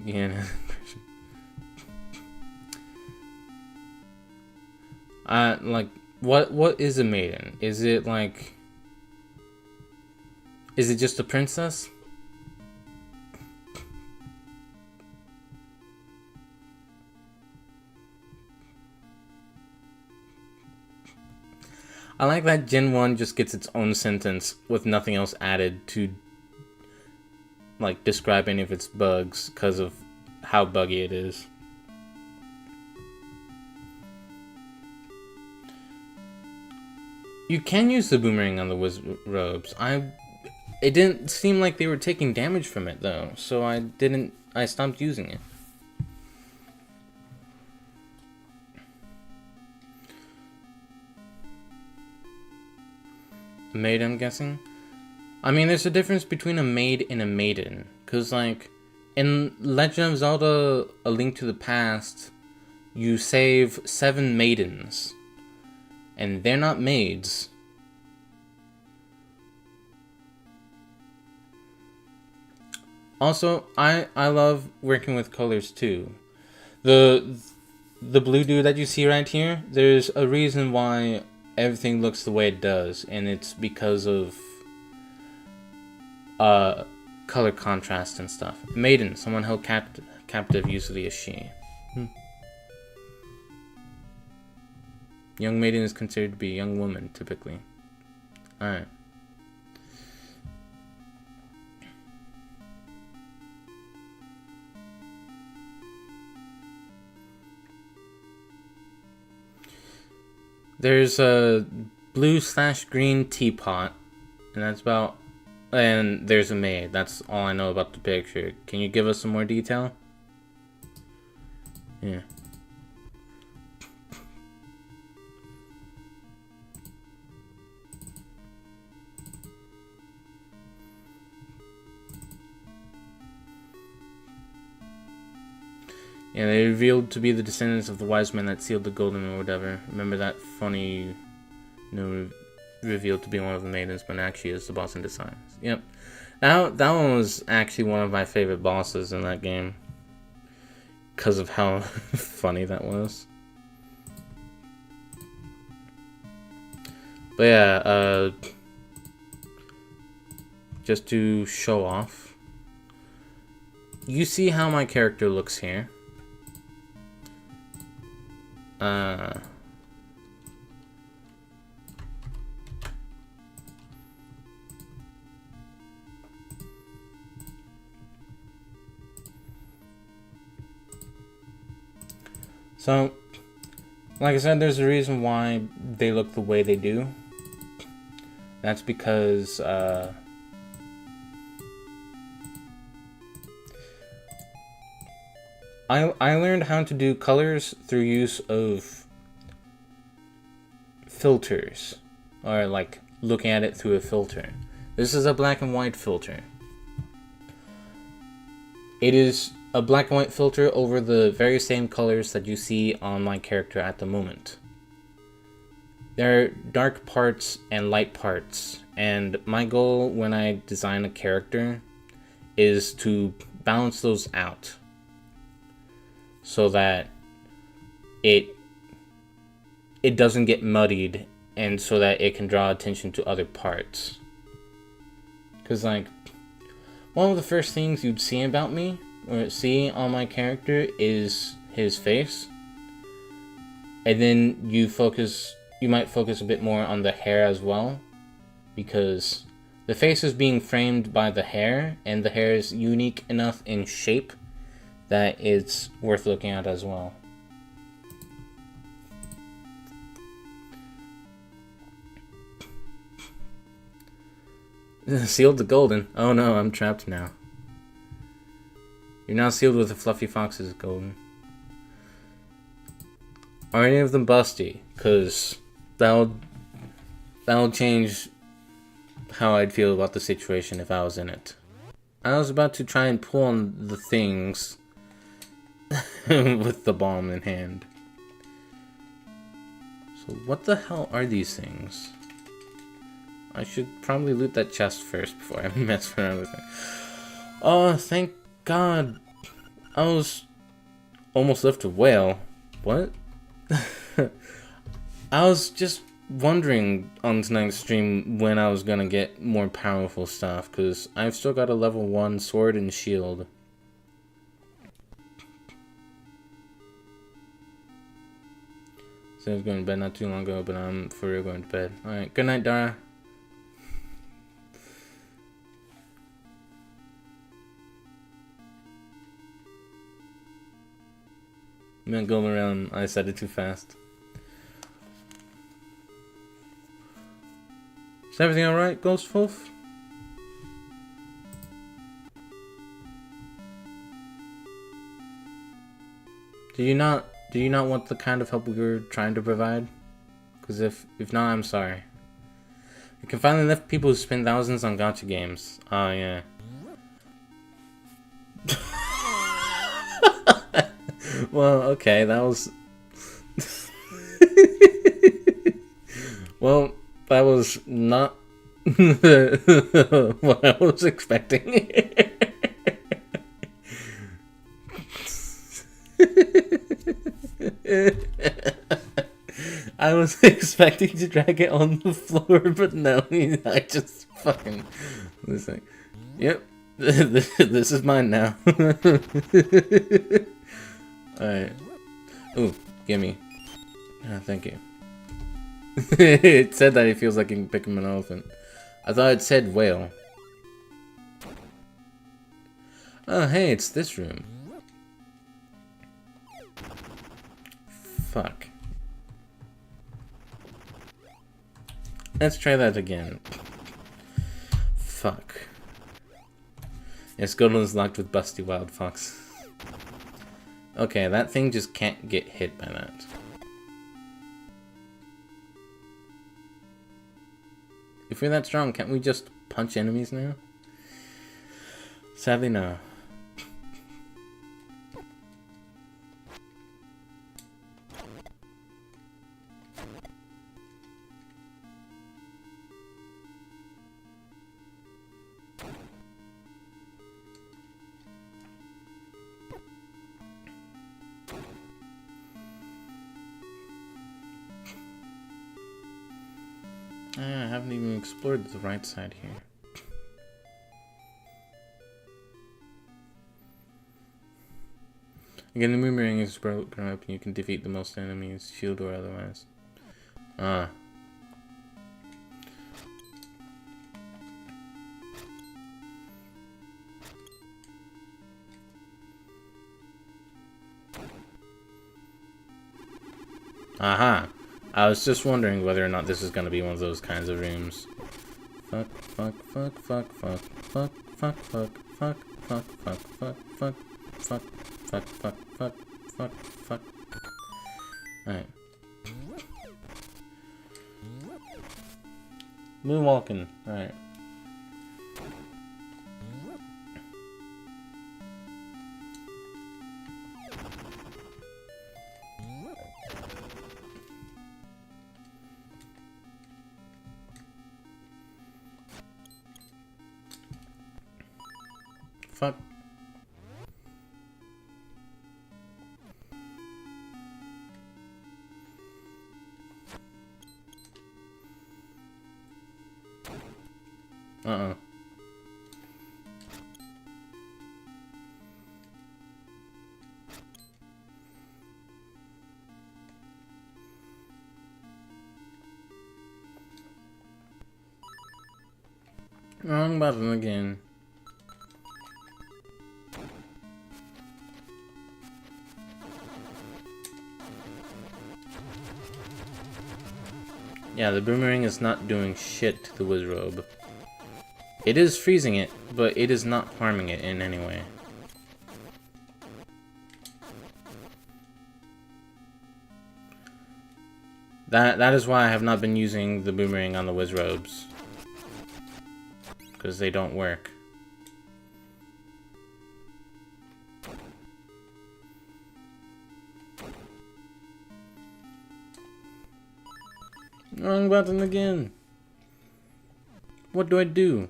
Yeah. Like, what is a maiden? Is it like... Is it just a princess? I like that Gen 1 just gets its own sentence with nothing else added to like describe any of its bugs because of how buggy it is. You can use the boomerang on the wizard robes. It didn't seem like they were taking damage from it though, so I stopped using it. Maid, I'm guessing? I mean, there's a difference between a maid and a maiden. Because, like, in Legend of Zelda A Link to the Past, you save 7 maidens. And they're not maids. Also, I love working with colors, too. The blue dude that you see right here, there's a reason why everything looks the way it does, and it's because of color contrast and stuff. Maiden, someone held captive, usually a she. Young maiden is considered to be a young woman, typically. Alright. there's a blue/green teapot, and that's about. And there's a maid. That's all I know about the picture. Can you give us some more detail? Yeah. Yeah, they revealed to be the descendants of the wise men that sealed the golden or whatever. Remember that funny, revealed to be one of the maidens, but actually is the boss in disguise. Yep. That one was actually one of my favorite bosses in that game. Because of how funny that was. But yeah, just to show off. You see how my character looks here. So, like I said, there's a reason why they look the way they do. That's because, I learned how to do colors through use of filters, or like looking at it through a filter. This is a black and white filter. It is a black and white filter over the very same colors that you see on my character at the moment. There are dark parts and light parts, and my goal when I design a character is to balance those out so that it doesn't get muddied, and so that it can draw attention to other parts. Because like, one of the first things you'd see about me, or see on my character, is his face. And then you might focus a bit more on the hair as well, because the face is being framed by the hair, and the hair is unique enough in shape that it's worth looking at as well. Sealed the golden. Oh no, I'm trapped now. You're now sealed with the fluffy foxes, golden. Are any of them busty? Cause that'll change how I'd feel about the situation if I was in it. I was about to try and pull on the things with the bomb in hand. So what the hell are these things? I should probably loot that chest first before I mess around with it. Oh, thank God. I was almost left a whale. What? I was just wondering on tonight's stream when I was gonna get more powerful stuff, because I've still got a level 1 sword and shield. So I was going to bed not too long ago, but I'm for real going to bed. Alright, good night, Dara. I meant going around, I said it too fast. Is everything alright, Ghost Wolf? Do you not want the kind of help we were trying to provide? Because if not, I'm sorry. You can finally lift people who spend thousands on gacha games. Oh yeah. Well, okay, that was... well, that was not what I was expecting. I was expecting to drag it on the floor, but no, I just fucking... Listen. Yep, this is mine now. Alright. Ooh, gimme. Oh, thank you. It said that it feels like you can pick him an elephant. I thought it said whale. Oh, hey, it's this room. Fuck. Let's try that again. Fuck. Yes, Goldman's locked with Busty Wild Fox. Okay, that thing just can't get hit by that. If we're that strong, can't we just punch enemies now? Sadly, no. I haven't even explored the right side here. Again, the boomerang is broken up and you can defeat the most enemies, shield or otherwise. Ah. Aha! I was just wondering whether or not this is gonna be one of those kinds of rooms. Fuck, fuck, fuck, fuck, fuck, fuck, fuck, fuck, fuck, fuck, fuck, fuck, fuck, fuck, fuck, fuck, fuck, fuck, fuck. Alright. Moonwalking. Alright. Fuck. Uh-oh. Wrong button again. Yeah, the boomerang is not doing shit to the Wizrobe. It is freezing it, but it is not harming it in any way. That is why I have not been using the boomerang on the Wizrobes. Because they don't work. Wrong button again. What do I do?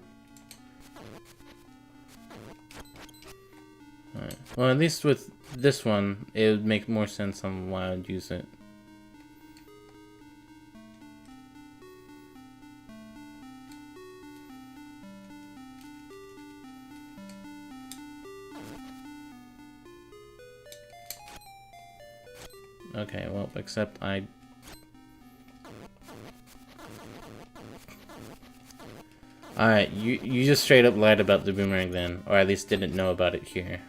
Alright. Well, at least with this one, it would make more sense on why I'd use it. Okay, well, except I... Alright, you just straight up lied about the boomerang then, or at least didn't know about it here.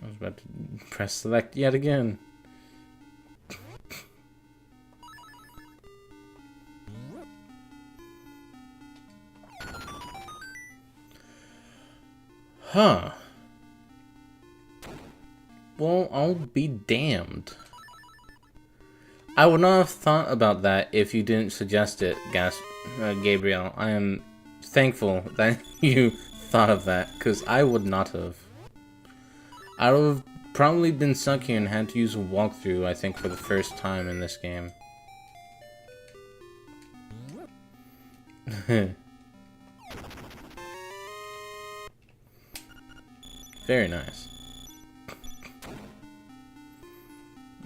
I was about to press select yet again. Huh. Well, I'll be damned. I would not have thought about that if you didn't suggest it, Gabriel. I am thankful that you thought of that, because I would not have. I would have probably been stuck here and had to use a walkthrough, I think, for the first time in this game. Very nice.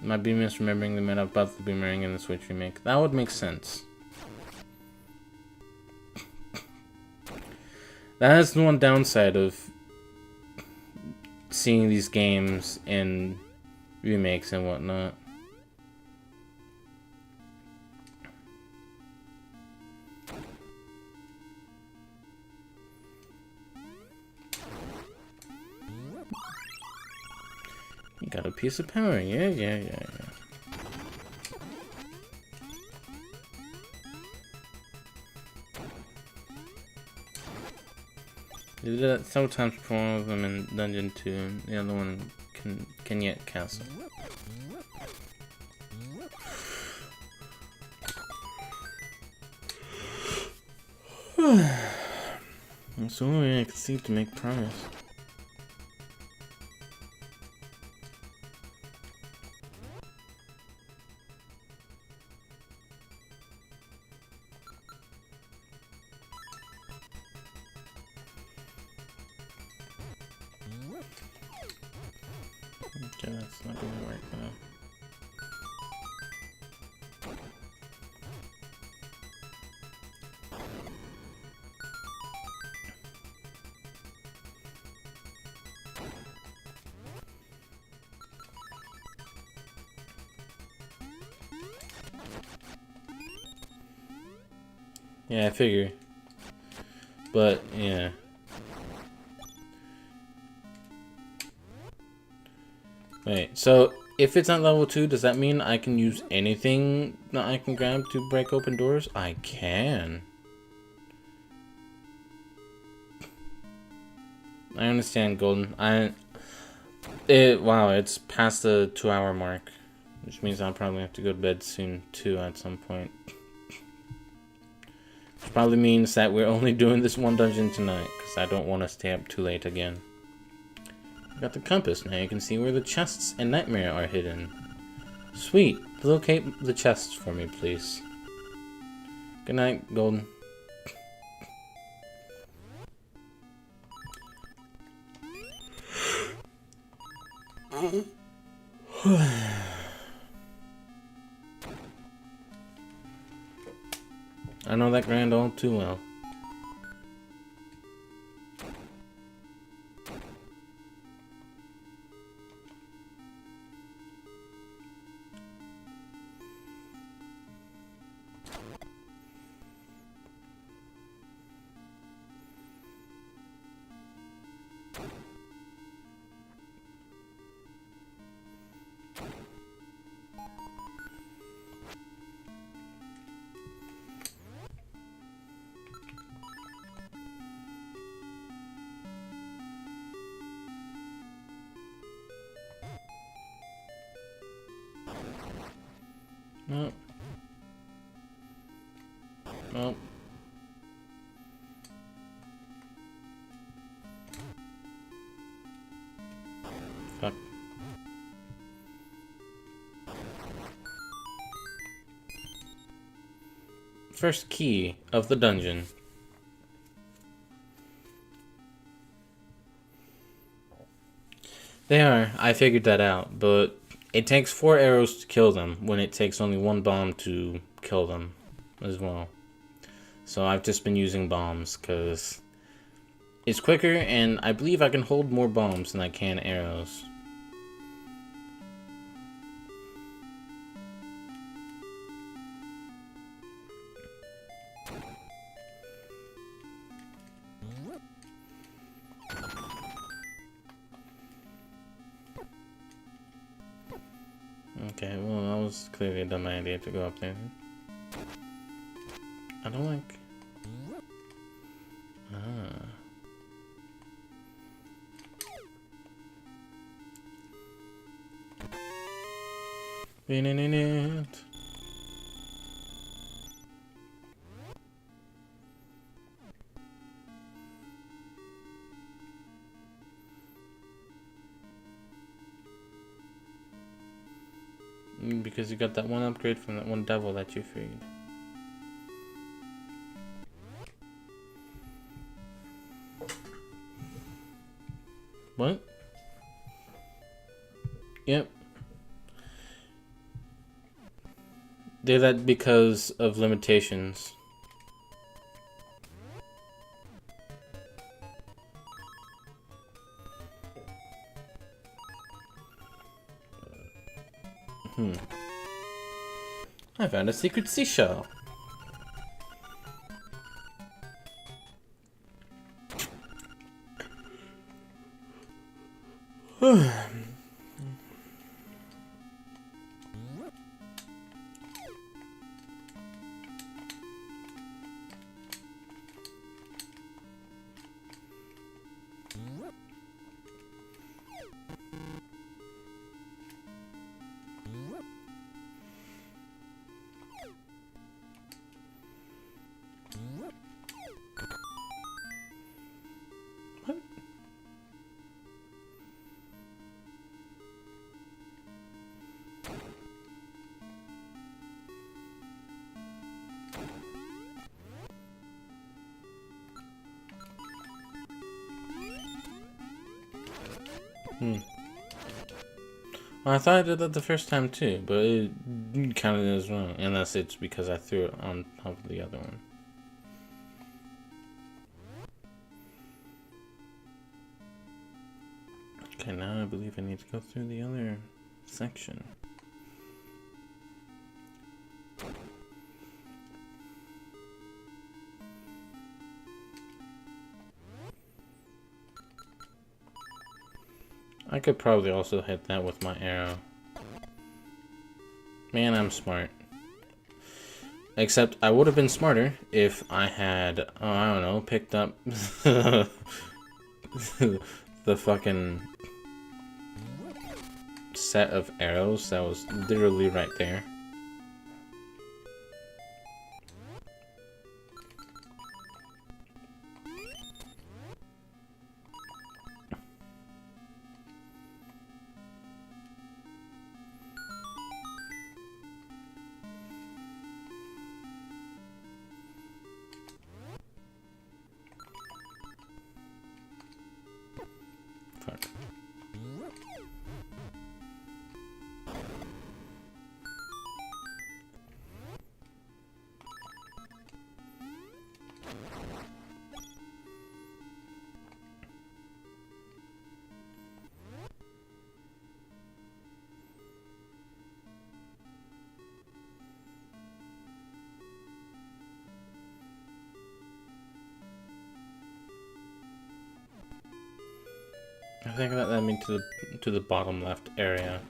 Might be misremembering the meta about the boomerang in the Switch remake. That would make sense. That is the one downside of seeing these games in remakes and whatnot. You got a piece of power, yeah. They did that several times for one of them in Dungeon 2, and the other one in Kenyette Castle. That's the only way I can see to make progress. Okay, that's not gonna work now. Yeah, I figure. But, yeah. Wait, so if it's at level 2, does that mean I can use anything that I can grab to break open doors? I can. I understand, Golden. Wow, it's past the 2-hour mark. Which means I'll probably have to go to bed soon, too, at some point. Which probably means that we're only doing this one dungeon tonight, because I don't want to stay up too late again. Got the compass. Now you can see where the chests and Nightmare are hidden. Sweet. Locate the chests for me, please. Good night, Golden. I know that grand all too well. Nope. Nope. Fuck. First key of the dungeon. They are. I figured that out, but it takes 4 arrows to kill them when it takes only 1 bomb to kill them as well. So I've just been using bombs because it's quicker and I believe I can hold more bombs than I can arrows. Okay, well, that was clearly a dumb idea to go up there. I don't like... Ah. Because you got that one upgrade from that one devil that you freed. What? Yep. Did that because of limitations. I found a secret seashell. Well, I thought I did that the first time too, but it counted as wrong. Unless it's because I threw it on top of the other one. Okay, now I believe I need to go through the other section. I could probably also hit that with my arrow. Man, I'm smart. Except I would have been smarter if I had, oh, I don't know, picked up the fucking set of arrows that was literally right there. Fuck. I think that led me to the bottom left area.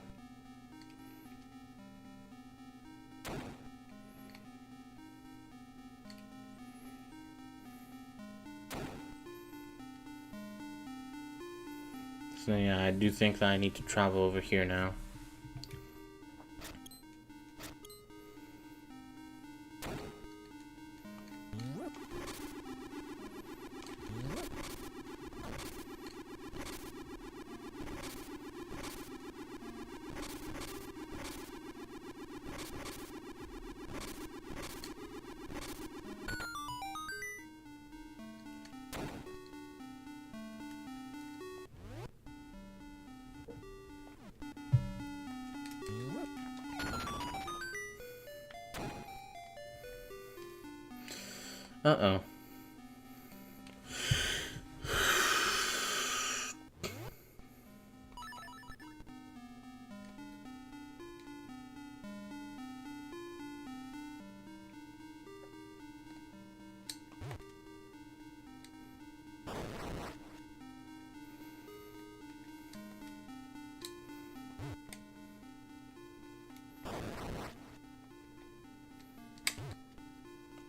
So yeah, I do think that I need to travel over here now. Uh-oh.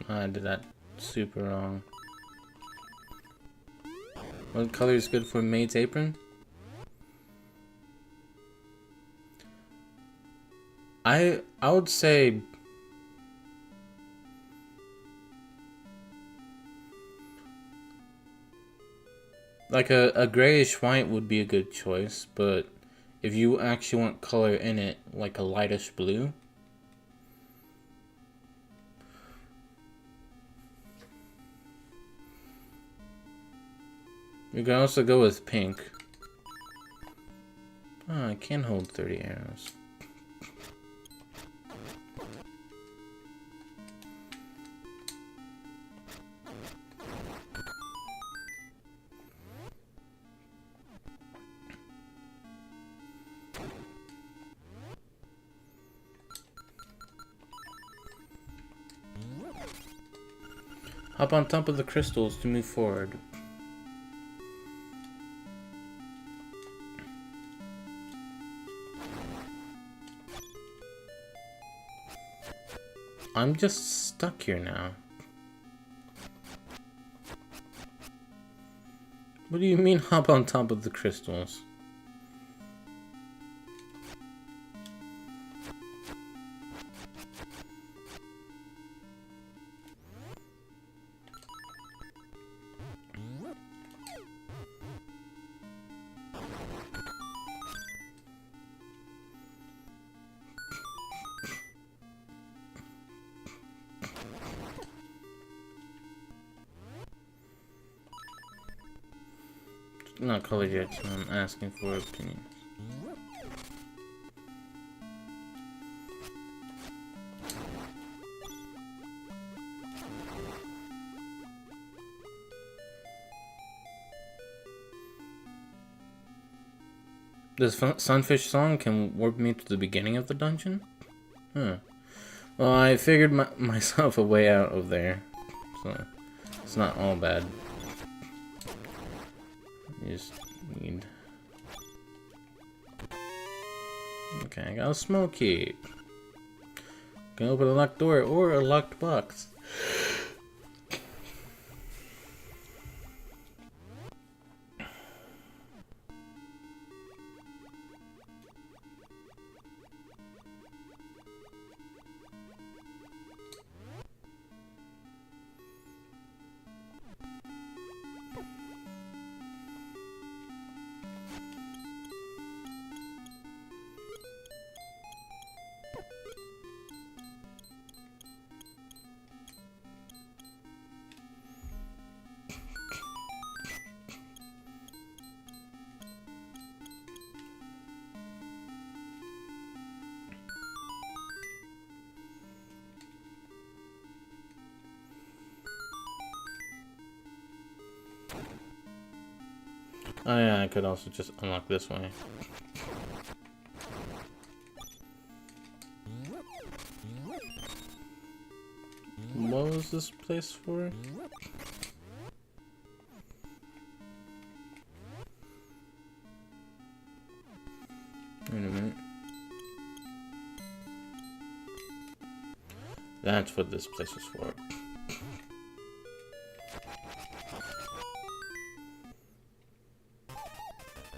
I did that super wrong. What color is good for maid's apron? I would say like a grayish white would be a good choice, but if you actually want color in it, like a lightish blue. You can also go with pink. Oh, I can hold 30 arrows. Hop on top of the crystals to move forward. I'm just stuck here now. What do you mean hop on top of the crystals? not colored yet, so I'm asking for opinions. This sunfish song can warp me to the beginning of the dungeon? Huh. Well, I figured myself a way out of there, so it's not all bad. You just need... Okay, I got a smoke key. Can open a locked door or a locked box. Oh yeah, I could also just unlock this way. What was this place for? Wait a minute. That's what this place was for.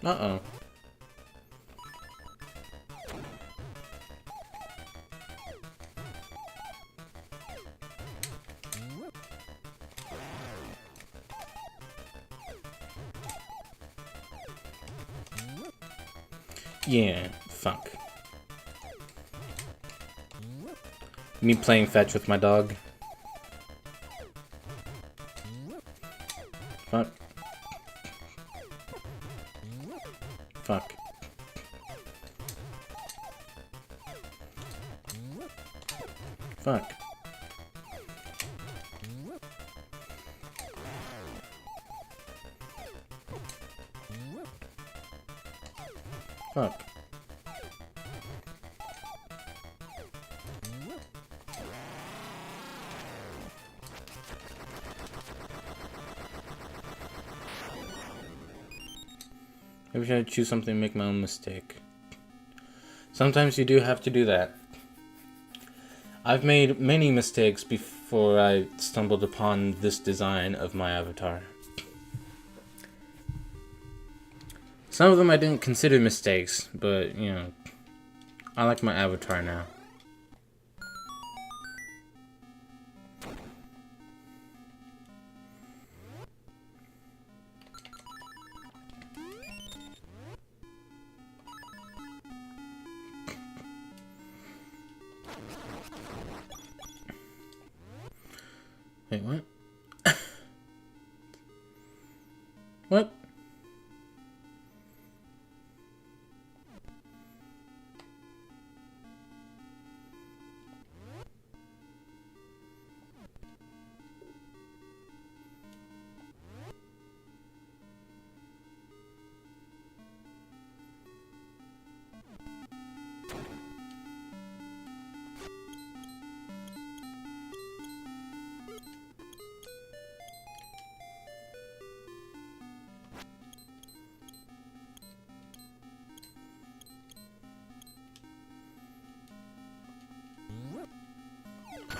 Uh-oh. Yeah, fuck. Me playing fetch with my dog. Fuck. Fuck. Fuck. Fuck. Maybe I should choose something and make my own mistake. Sometimes you do have to do that. I've made many mistakes before I stumbled upon this design of my avatar. Some of them I didn't consider mistakes, but, you know, I like my avatar now. Wait, what? What?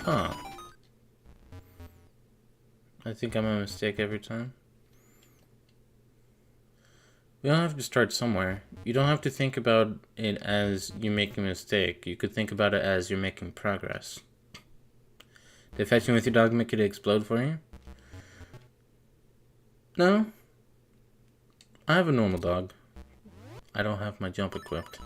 Huh. I think I'm a mistake every time. We don't have to start somewhere. You don't have to think about it as you making a mistake. You could think about it as you're making progress. Did fetching with your dog make it explode for you? No. I have a normal dog. I don't have my jump equipped.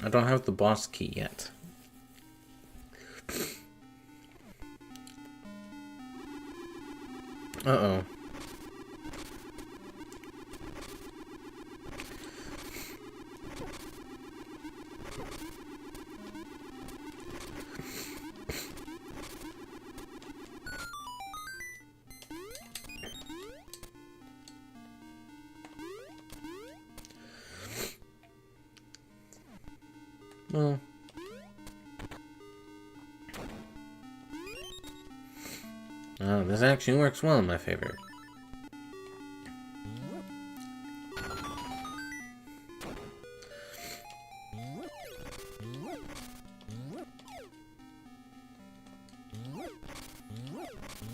I don't have the boss key yet. Uh-oh. Well, this actually works well in my favor.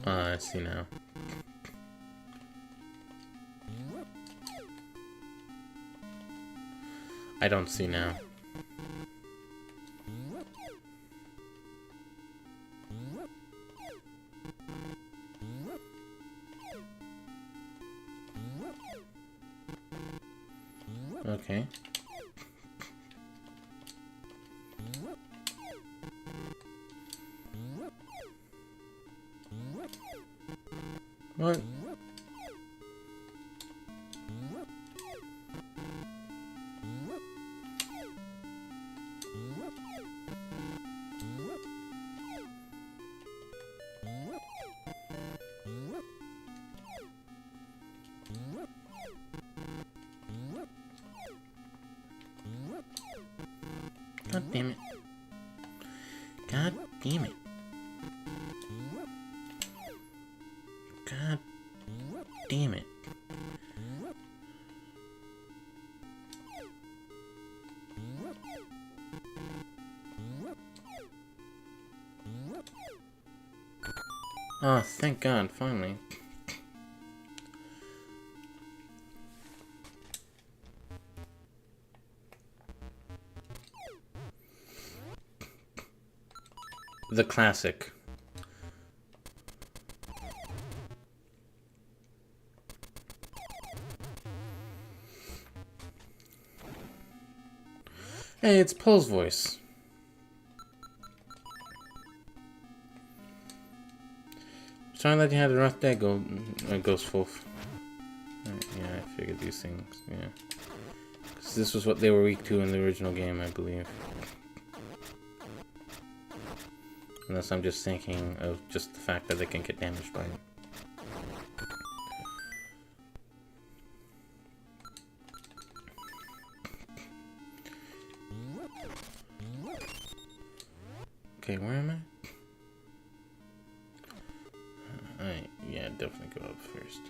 I see now. I don't see now. Okay. What? God damn it. God damn it. God damn it. Oh, thank God, finally. The classic. Hey, it's Poe's voice. Sorry that you had a rough day, Ghost Wolf. Yeah, I figured these things, yeah. 'Cause this was what they were weak to in the original game, I believe. Unless I'm just thinking of just the fact that they can get damaged by it. Okay, where am I? Yeah, definitely go up first.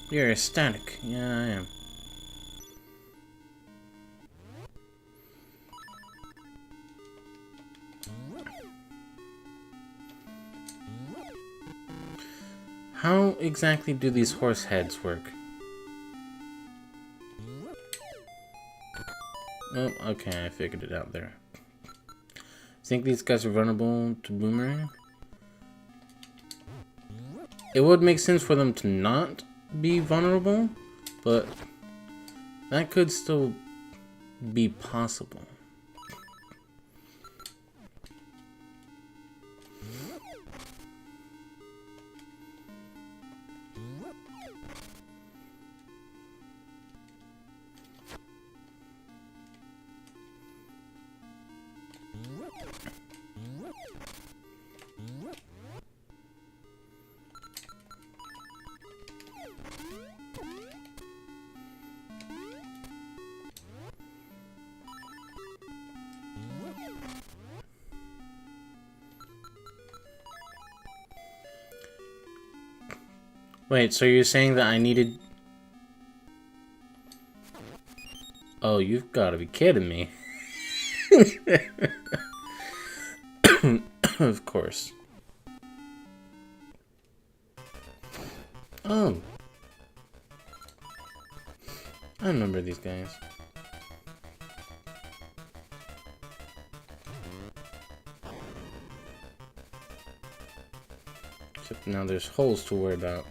You're ecstatic. Yeah, I am. How exactly do these horse heads work? Oh, okay, I figured it out there. Think these guys are vulnerable to boomerang? It would make sense for them to not be vulnerable, but that could still be possible. Wait, so you're saying that I needed... Oh, you've got to be kidding me. Of course. Oh. I remember these guys. Except now there's holes to worry about.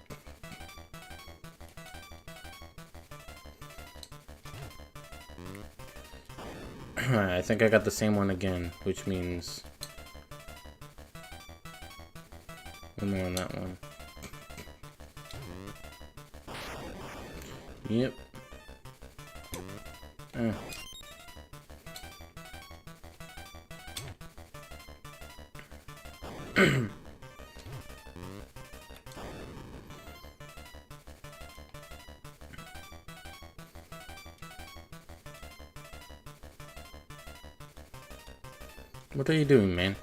I think I got the same one again, which means... one more on that one. Yep. What are you doing, man?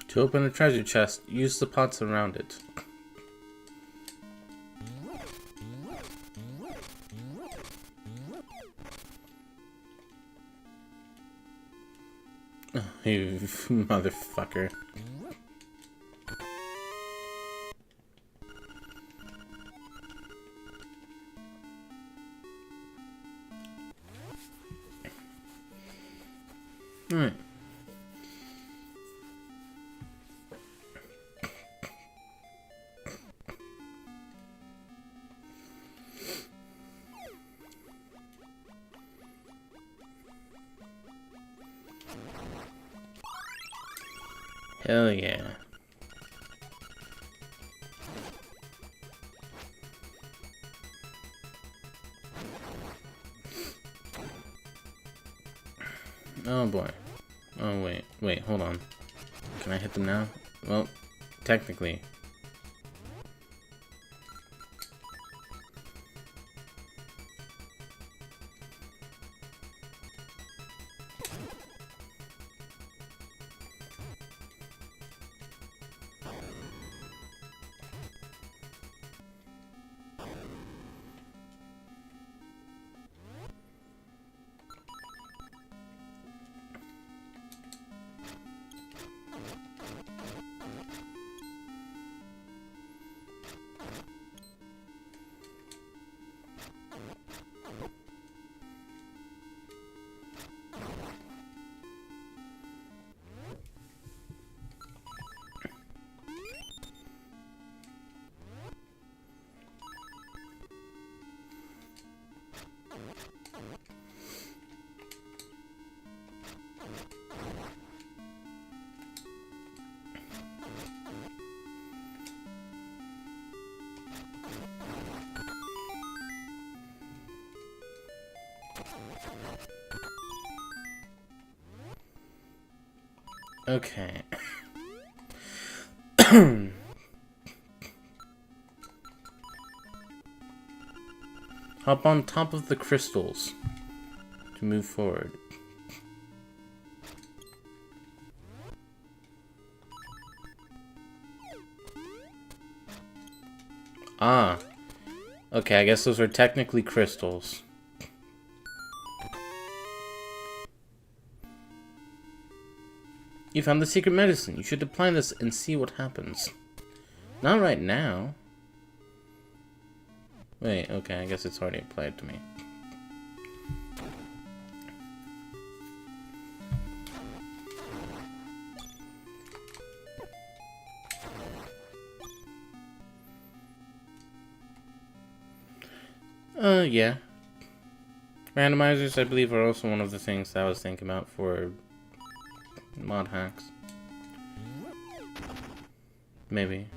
To open a treasure chest, use the pots around it. Oh, you motherfucker. Alright. Hell yeah. Oh boy. Oh wait, hold on. Can I hit them now? Well, technically. Okay. Hop on top of the crystals to move forward. Ah. Okay, I guess those are technically crystals. You found the secret medicine. You should apply this and see what happens. Not right now. Wait, okay, I guess it's already applied to me. Yeah. Randomizers, I believe, are also one of the things that I was thinking about for mod hacks. Maybe.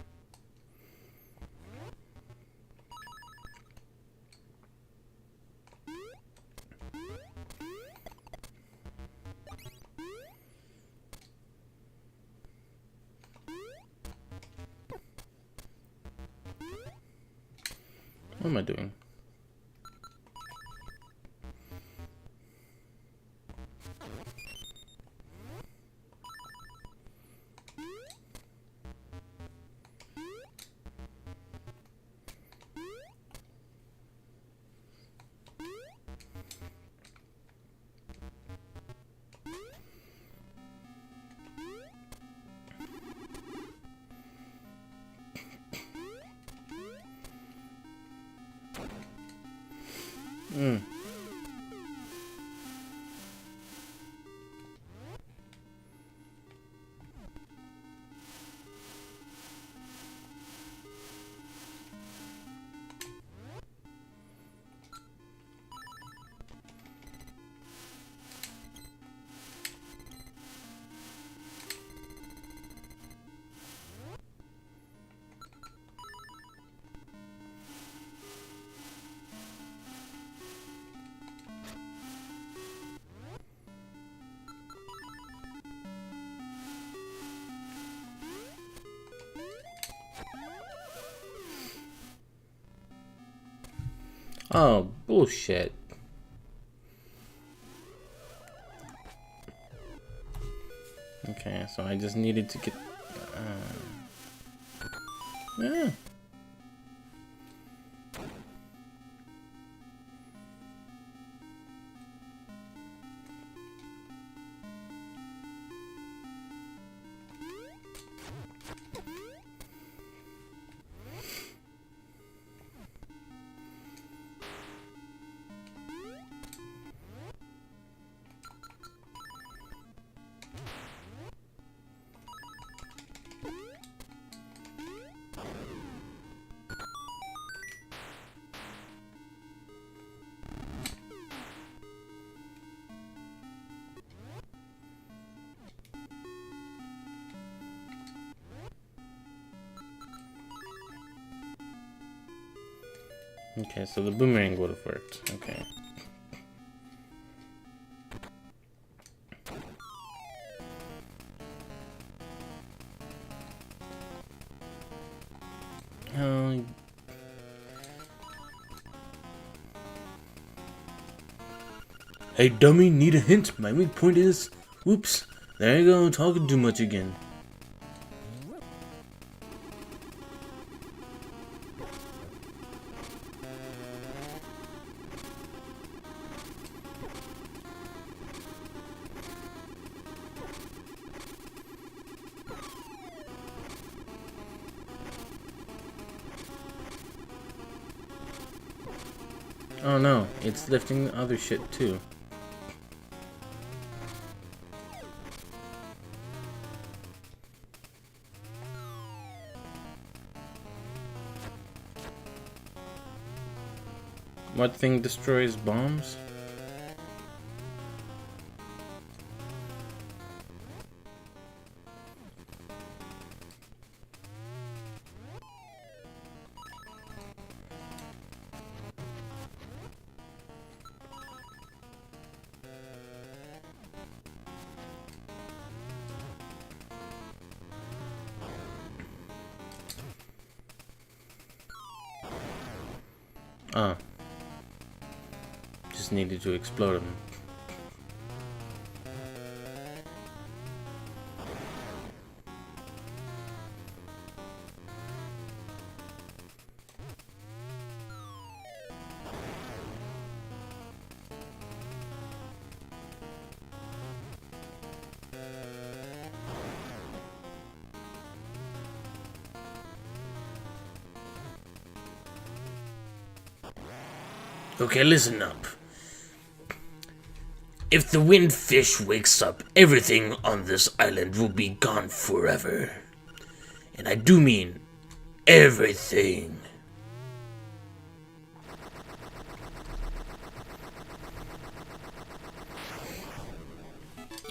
What am I doing? Oh, bullshit. Okay, so I just needed to get... yeah. Okay, so the boomerang would have worked. Okay. Oh. Hey dummy, need a hint? My weak point is... Whoops, there you go, talking too much again. Oh no, it's lifting the other shit too. What thing destroys bombs? Oh. Just needed to explode them. Okay, listen up. If the windfish wakes up, everything on this island will be gone forever. And I do mean everything.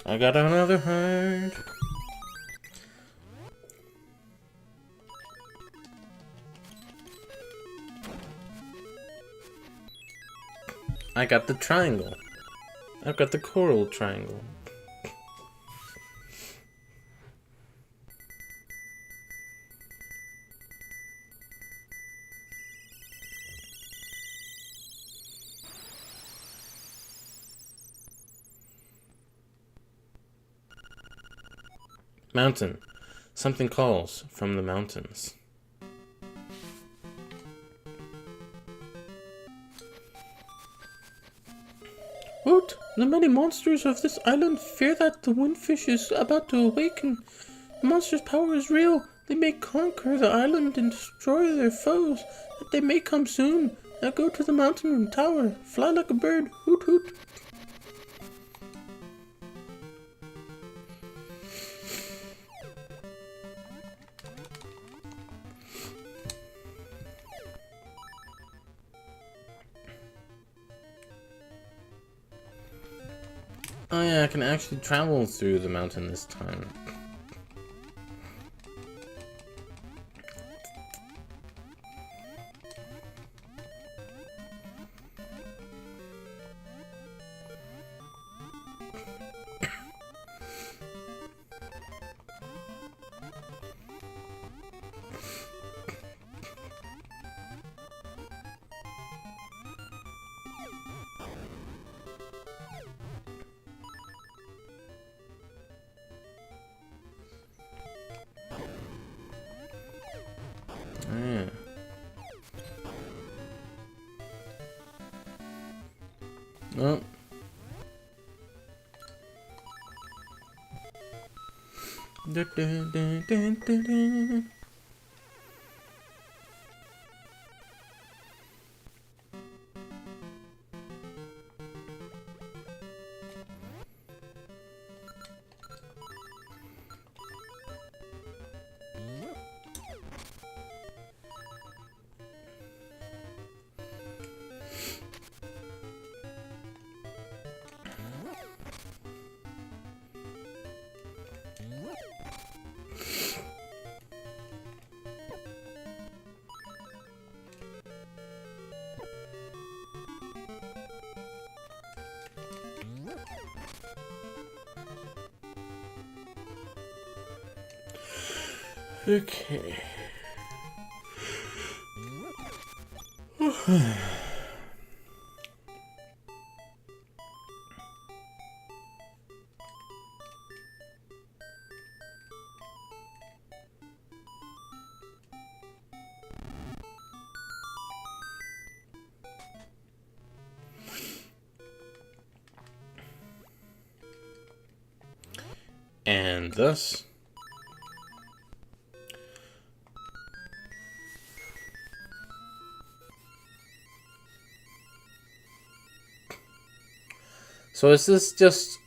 I got another heart. I got the triangle. I've got the coral triangle. Mountain. Something calls from the mountains. What? The many monsters of this island fear that the windfish is about to awaken. The monster's power is real. They may conquer the island and destroy their foes. That they may come soon. Now go to the mountain tower. Fly like a bird. Hoot hoot. Oh yeah, I can actually travel through the mountain this time. Yeah. Oh. Dun, dun, dun, dun, dun, dun. Okay. And thus, so is this just,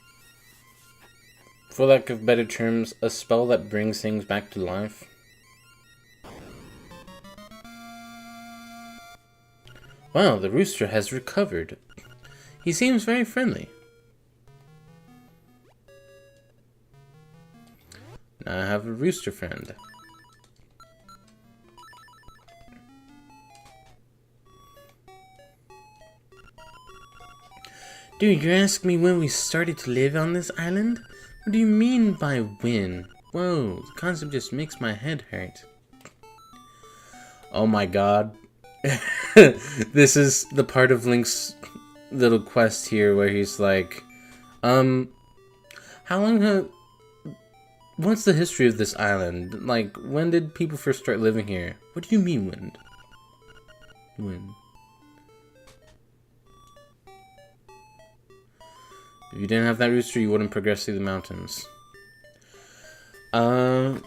for lack of better terms, a spell that brings things back to life? Wow, the rooster has recovered. He seems very friendly. Now I have a rooster friend. Dude, you asked me when we started to live on this island? What do you mean by when? Whoa, the concept just makes my head hurt. Oh my god. This is the part of Link's little quest here where he's like, how long have... What's the history of this island? Like, when did people first start living here? What do you mean, when? When? If you didn't have that rooster, you wouldn't progress through the mountains. Do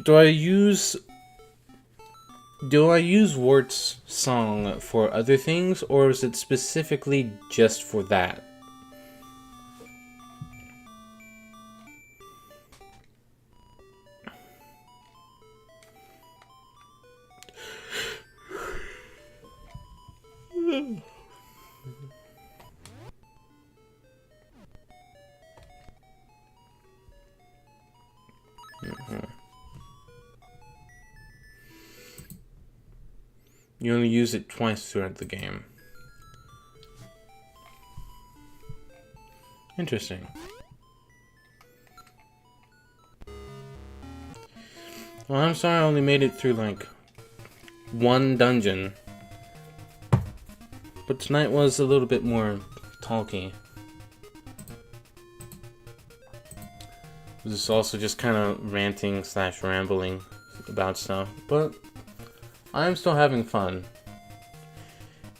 I use Do I use Wart's song for other things, or is it specifically just for that? You only use it twice throughout the game. Interesting. Well, I'm sorry I only made it through, like, one dungeon. But tonight was a little bit more talky. It was also just kind of ranting / rambling about stuff. But I'm still having fun.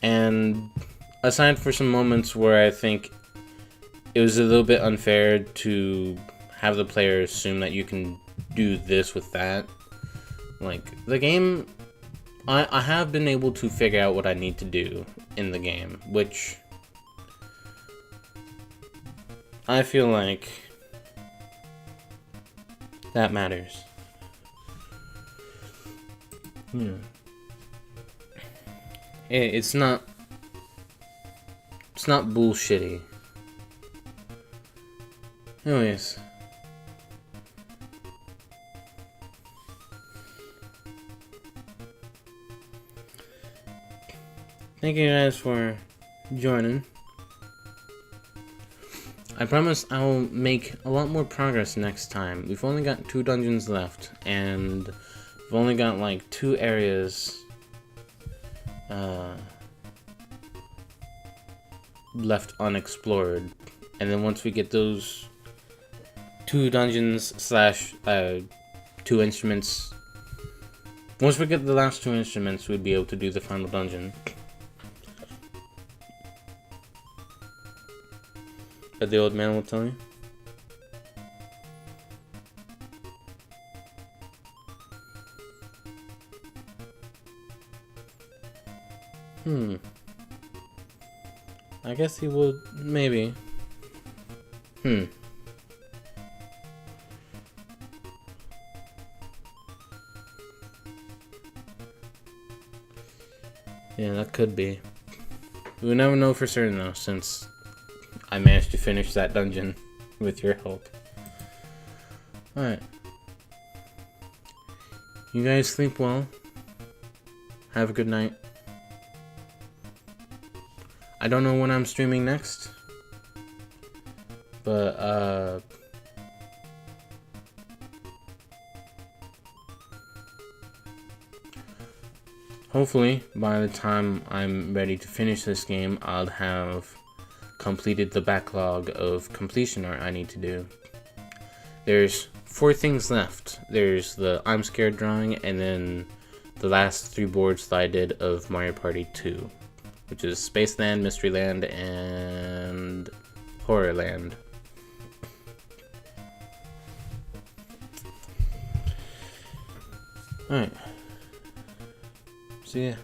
And aside for some moments where I think it was a little bit unfair to have the player assume that you can do this with that. Like, the game, I have been able to figure out what I need to do in the game, which I feel like that matters. Yeah. It's not bullshitty. Anyways. Thank you guys for joining. I promise I will make a lot more progress next time. We've only got 2 dungeons left, and we've only got like 2 areas left unexplored. And then once we get those 2 dungeons / 2 instruments, once we get the last 2 instruments, we'd be able to do the final dungeon. That the old man will tell you. I guess he would, maybe. Yeah, that could be. We'll never know for certain though, since I managed to finish that dungeon with your help. Alright. You guys sleep well. Have a good night. I don't know when I'm streaming next. But, hopefully, by the time I'm ready to finish this game, I'll have completed the backlog of completion art I need to do. There's 4 things left. There's the I'm Scared drawing, and then the last 3 boards that I did of Mario Party 2, which is Spaceland, Mysteryland, and Horrorland. Alright. See ya.